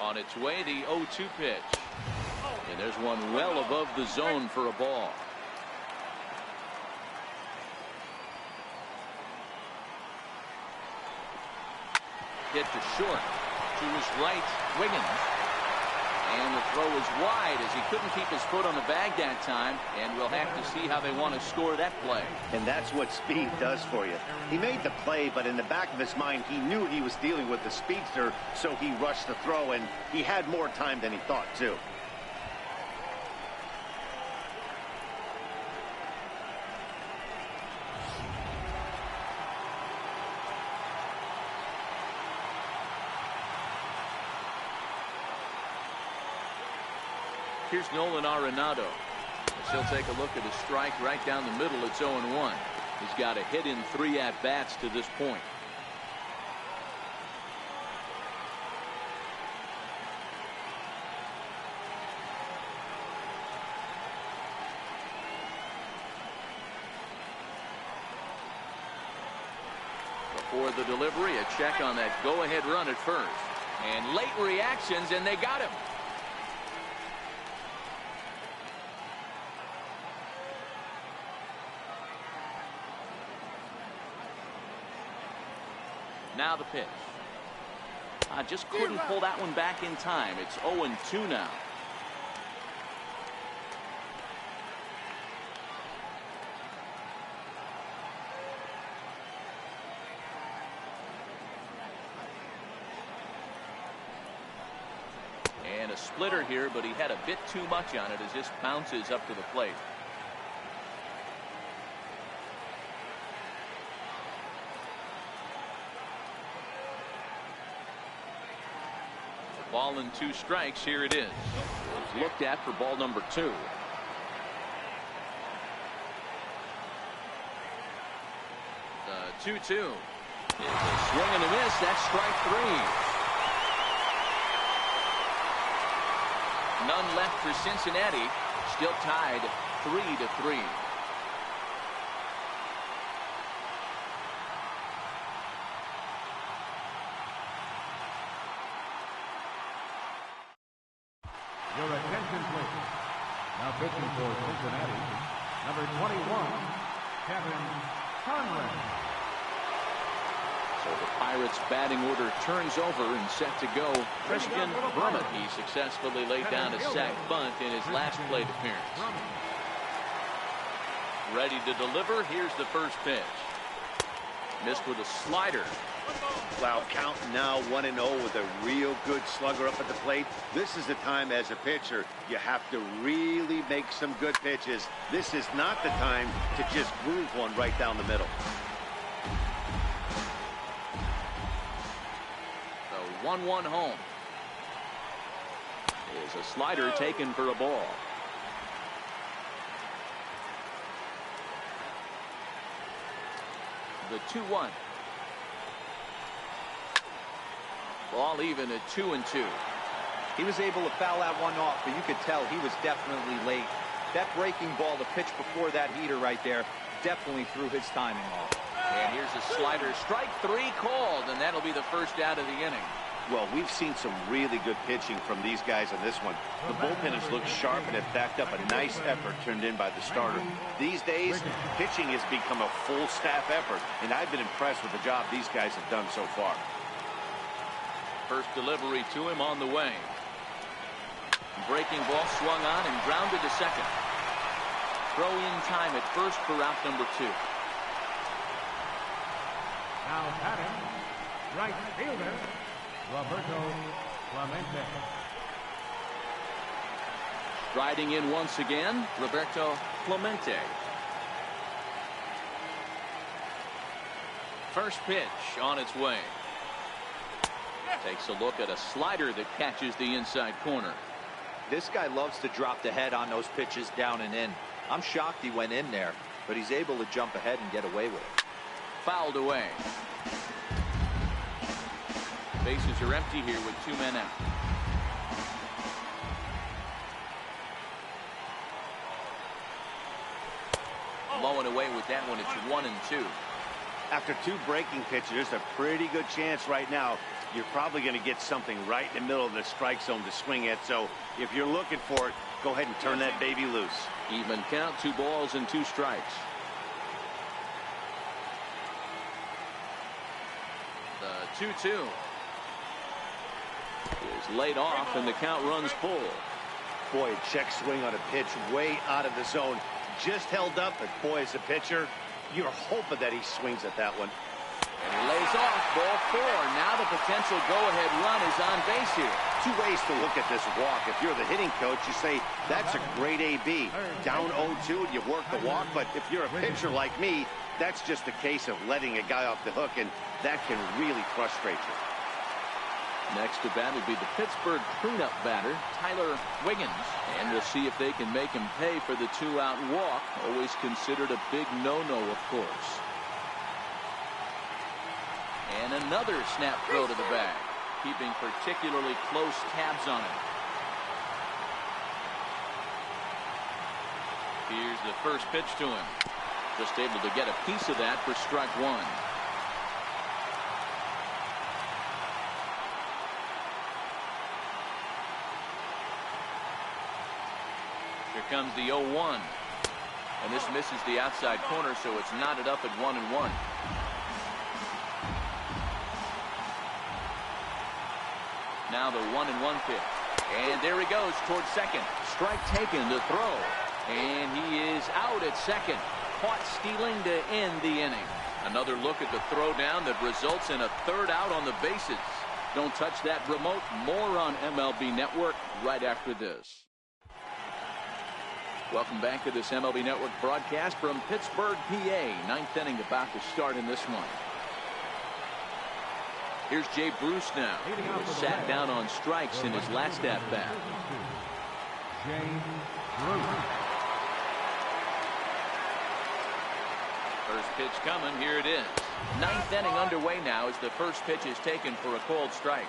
On its way, the 0-2 pitch. And there's one well above the zone for a ball. Hit to short. To his right, Wiggins. And the throw is wide as he couldn't keep his foot on the bag that time. And we'll have to see how they want to score that play. And that's what speed does for you. He made the play, but in the back of his mind, he knew he was dealing with the speedster, so he rushed the throw, and he had more time than he thought, too. Here's Nolan Arenado. He'll take a look at a strike right down the middle. It's 0-1. He's got a hit in 3 at-bats to this point. Before the delivery, a check on that go-ahead run at first. And late reactions, and they got him. Now the pitch. I just couldn't pull that one back in time. It's 0-2 now. And a splitter here, but he had a bit too much on it as this bounces up to the plate. Ball and 2 strikes. Here it is. It's looked at for ball number 2. 2-2. It's a swing and a miss. That's strike 3. None left for Cincinnati. Still tied 3-3. Your attention, please. Now pitching for Cincinnati, number 21, Kevin Conrad. So the Pirates batting order turns over and set to go. Christian Brummett, he successfully laid down a sac bunt in his last plate appearance. Ready to deliver. Here's the first pitch. Missed with a slider. Wow, count now 1-0 with a real good slugger up at the plate. This is the time as a pitcher you have to really make some good pitches. This is not the time to just groove one right down the middle. The 1-1 home is a slider taken for a ball. The 2-1. Ball even at 2-2. He was able to foul that one off, but you could tell he was definitely late. That breaking ball, the pitch before that heater right there, definitely threw his timing off. And here's a slider. Strike 3 called, and that'll be the first out of the inning. Well, we've seen some really good pitching from these guys on this one. The bullpen has looked sharp and have backed up a nice effort turned in by the starter. These days, pitching has become a full staff effort, and I've been impressed with the job these guys have done so far. First delivery to him on the way. Breaking ball swung on and grounded to second. Throw in time at first for out number 2. Now batting, right fielder, Roberto Clemente. Striding in once again, Roberto Clemente. First pitch on its way. Takes a look at a slider that catches the inside corner. This guy loves to drop the head on those pitches down and in. I'm shocked he went in there, but he's able to jump ahead and get away with it. Fouled away. Bases are empty here with 2 men out. Blowing away with that one. It's 1-2. After 2 breaking pitches, there's a pretty good chance right now you're probably going to get something right in the middle of the strike zone to swing at. So if you're looking for it, go ahead and turn that baby loose. Even count, 2 balls and 2 strikes. The 2-2 is laid off and the count runs full. Boy, a check swing on a pitch way out of the zone. Just held up, but boy, as a pitcher, you're hoping that he swings at that one. And he lays off, ball 4. Now the potential go-ahead run is on base here. 2 ways to look at this walk. If you're the hitting coach, you say, that's a great AB. Down 0-2, and you work the walk. But if you're a pitcher like me, that's just a case of letting a guy off the hook, and that can really frustrate you. Next to bat will be the Pittsburgh cleanup batter, Tyler Wiggins. And we'll see if they can make him pay for the 2-out walk. Always considered a big no-no, of course. And another snap throw to the bag, keeping particularly close tabs on it. Here's the first pitch to him. Just able to get a piece of that for strike 1. Here comes the 0-1. And this misses the outside corner, so it's knotted up at 1-1. Now the 1-1 pitch. And there he goes towards second. Strike taken to throw. And he is out at second. Caught stealing to end the inning. Another look at the throw down that results in a 3rd out on the bases. Don't touch that remote. More on MLB Network right after this. Welcome back to this MLB Network broadcast from Pittsburgh, PA. 9th inning about to start in this one. Here's Jay Bruce now, who was sat down on strikes in his last at-bat. Jay Bruce. First pitch coming. Here it is. Ninth inning underway now as the first pitch is taken for a called strike.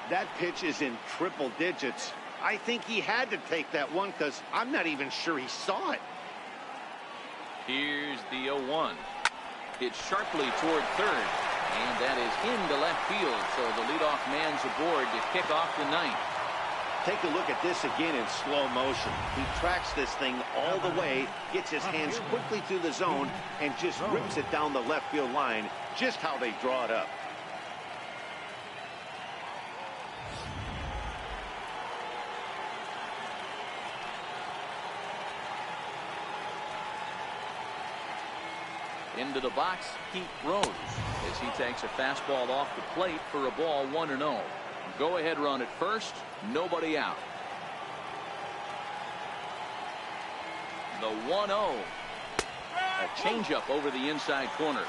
That pitch is in triple digits. I think he had to take that one because I'm not even sure he saw it. Here's the 0-1. It's sharply toward third, and that is into left field, so the leadoff man's aboard to kick off the ninth. Take a look at this again in slow motion. He tracks this thing all the way, gets his hands quickly through the zone, and just rips it down the left field line, just how they draw it up. Into the box, Pete Rose, as he takes a fastball off the plate for a ball 1-0. Go ahead run at first, nobody out. The 1-0. A changeup over the inside corner.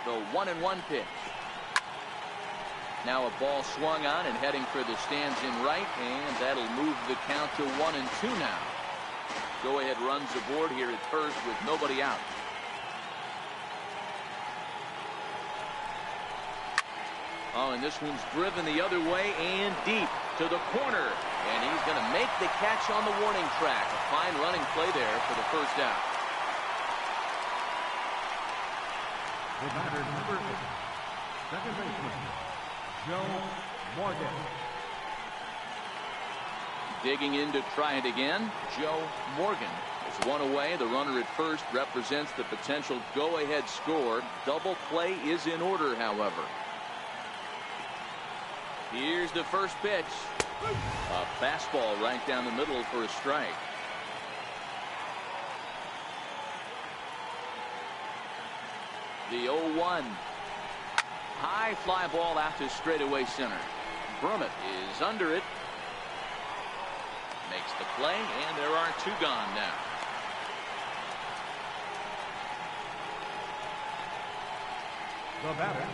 The 1-1 pitch. Now a ball swung on and heading for the stands in right, and that'll move the count to 1-2 now. Go ahead runs aboard here at first with nobody out. Oh, and this one's driven the other way and deep to the corner, and he's going to make the catch on the warning track. A fine running play there for the first out. The batter, number 8, second baseman, Joe Morgan. Digging in to try it again, Joe Morgan. Is one away. The runner at first represents the potential go-ahead score. Double play is in order, however. Here's the first pitch. A fastball right down the middle for a strike. The 0-1. High fly ball out to straightaway center. Brummett is under it. Makes the play, and there are two gone now. The batter,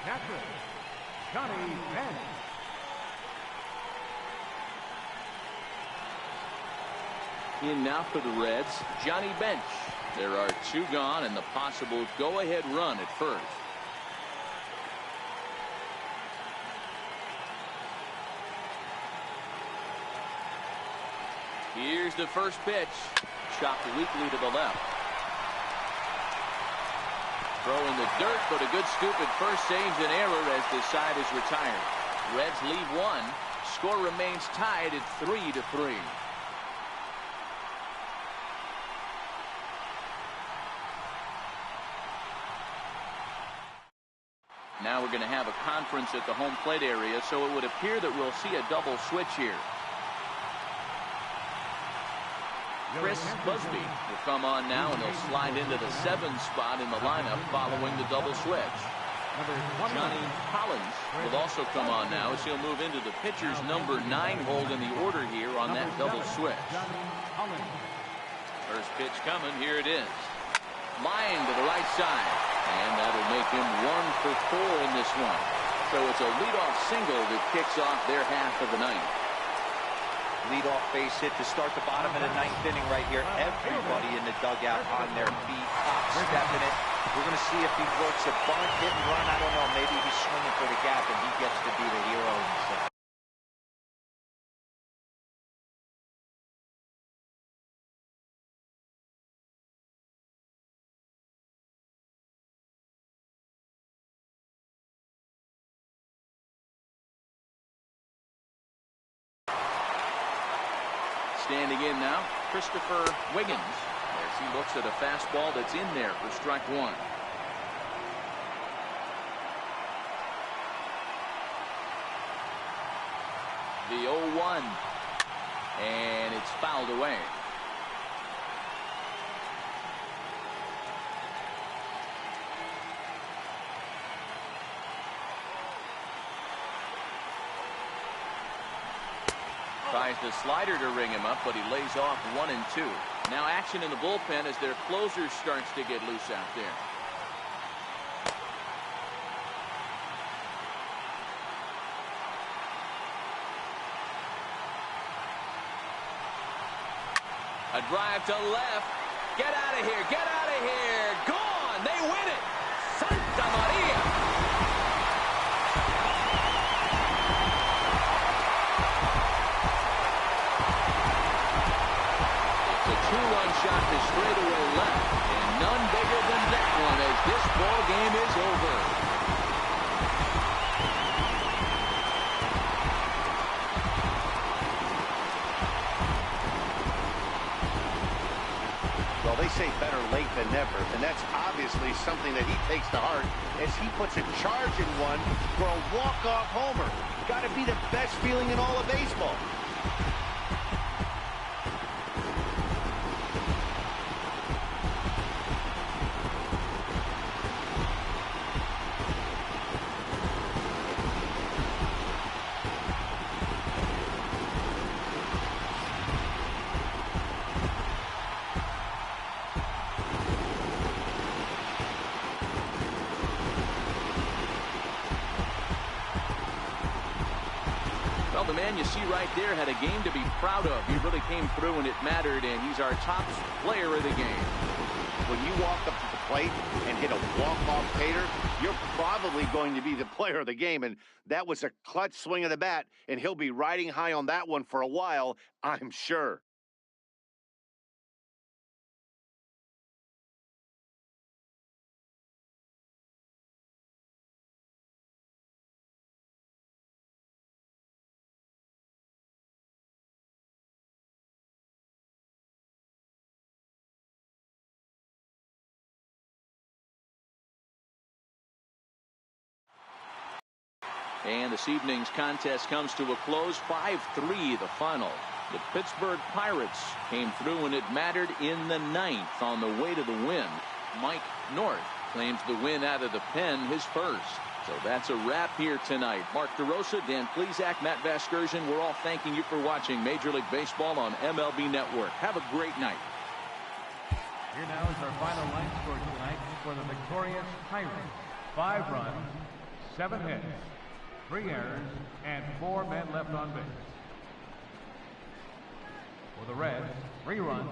catcher, Johnny Bench. In now for the Reds, Johnny Bench. There are two gone and the possible go-ahead run at first. Here's the first pitch. Chopped weakly to the left. Throw in the dirt, but a good scoop at first saves an error as the side is retired. Reds lead one. Score remains tied at 3-3. Now we're going to have a conference at the home plate area, so it would appear that we'll see a double switch here. Chris Busby will come on now, and he'll slide into the 7th spot in the lineup following the double switch. Johnny Collins will also come on now as he'll move into the pitcher's number 9 hold in the order here on that double switch. First pitch coming. Here it is. Line to the right side. And that'll make him 1 for 4 in this one. So it's a leadoff single that kicks off their half of the ninth. Leadoff base hit to start the bottom of the 9th inning right here. Everybody in the dugout on their feet, stepping it. We're going to see if he works a bunt, hit and run. I don't know. Maybe he's swinging for the gap and he gets to be the hero himself. Standing in now, Christopher Wiggins, as he looks at a fastball that's in there for strike one. The 0-1, and it's fouled away. Tries the slider to ring him up, but he lays off 1 and 2. Now action in the bullpen as their closer starts to get loose out there. A drive to left. Get out of here. Get out of here. Gone. They win it. Santa Maria. It's a two-run shot to straightaway left. And none bigger than that one as this ball game is over. Well, they say better late than never, and that's obviously something that he takes to heart as he puts a charge in one for a walk-off homer. Got to be the best feeling in all of baseball. Well, the man you see right there had a game to be proud of. He really came through and it mattered, and he's our top player of the game. When you walk up to the plate and hit a walk-off tater, you're probably going to be the player of the game, and that was a clutch swing of the bat, and he'll be riding high on that one for a while, I'm sure. And this evening's contest comes to a close. 5-3 the final. The Pittsburgh Pirates came through and it mattered in the ninth on the way to the win. Mike North claims the win out of the pen, his first. So that's a wrap here tonight. Mark DeRosa, Dan Plesac, Matt Vasgersian, we're all thanking you for watching Major League Baseball on MLB Network. Have a great night. Here now is our final line score tonight for the victorious Pirates. 5 runs, 7 hits, 3 errors, and 4 men left on base. For the Reds, 3 runs,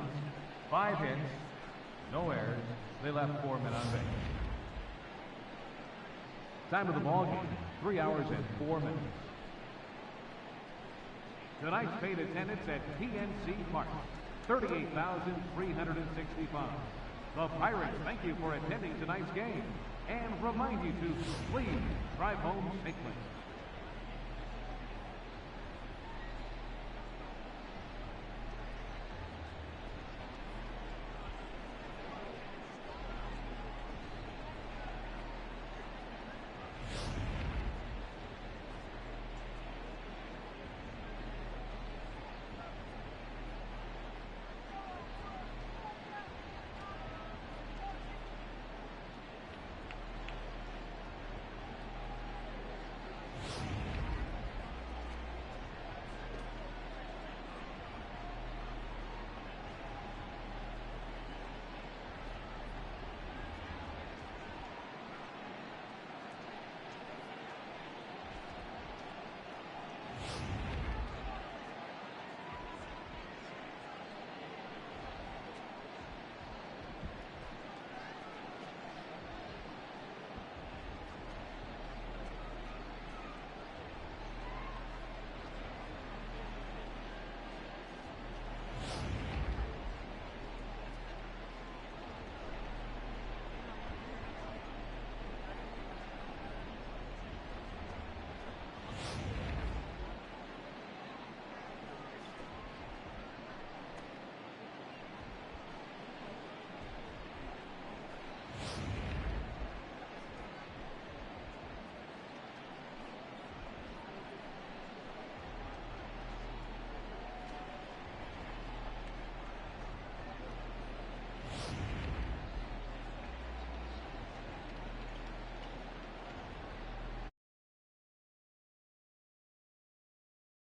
5 hits, no errors. They left 4 men on base. Time of the ball game, 3 hours and 4 minutes. Tonight's paid attendance at PNC Park, 38,365. The Pirates thank you for attending tonight's game and remind you to please drive home safely.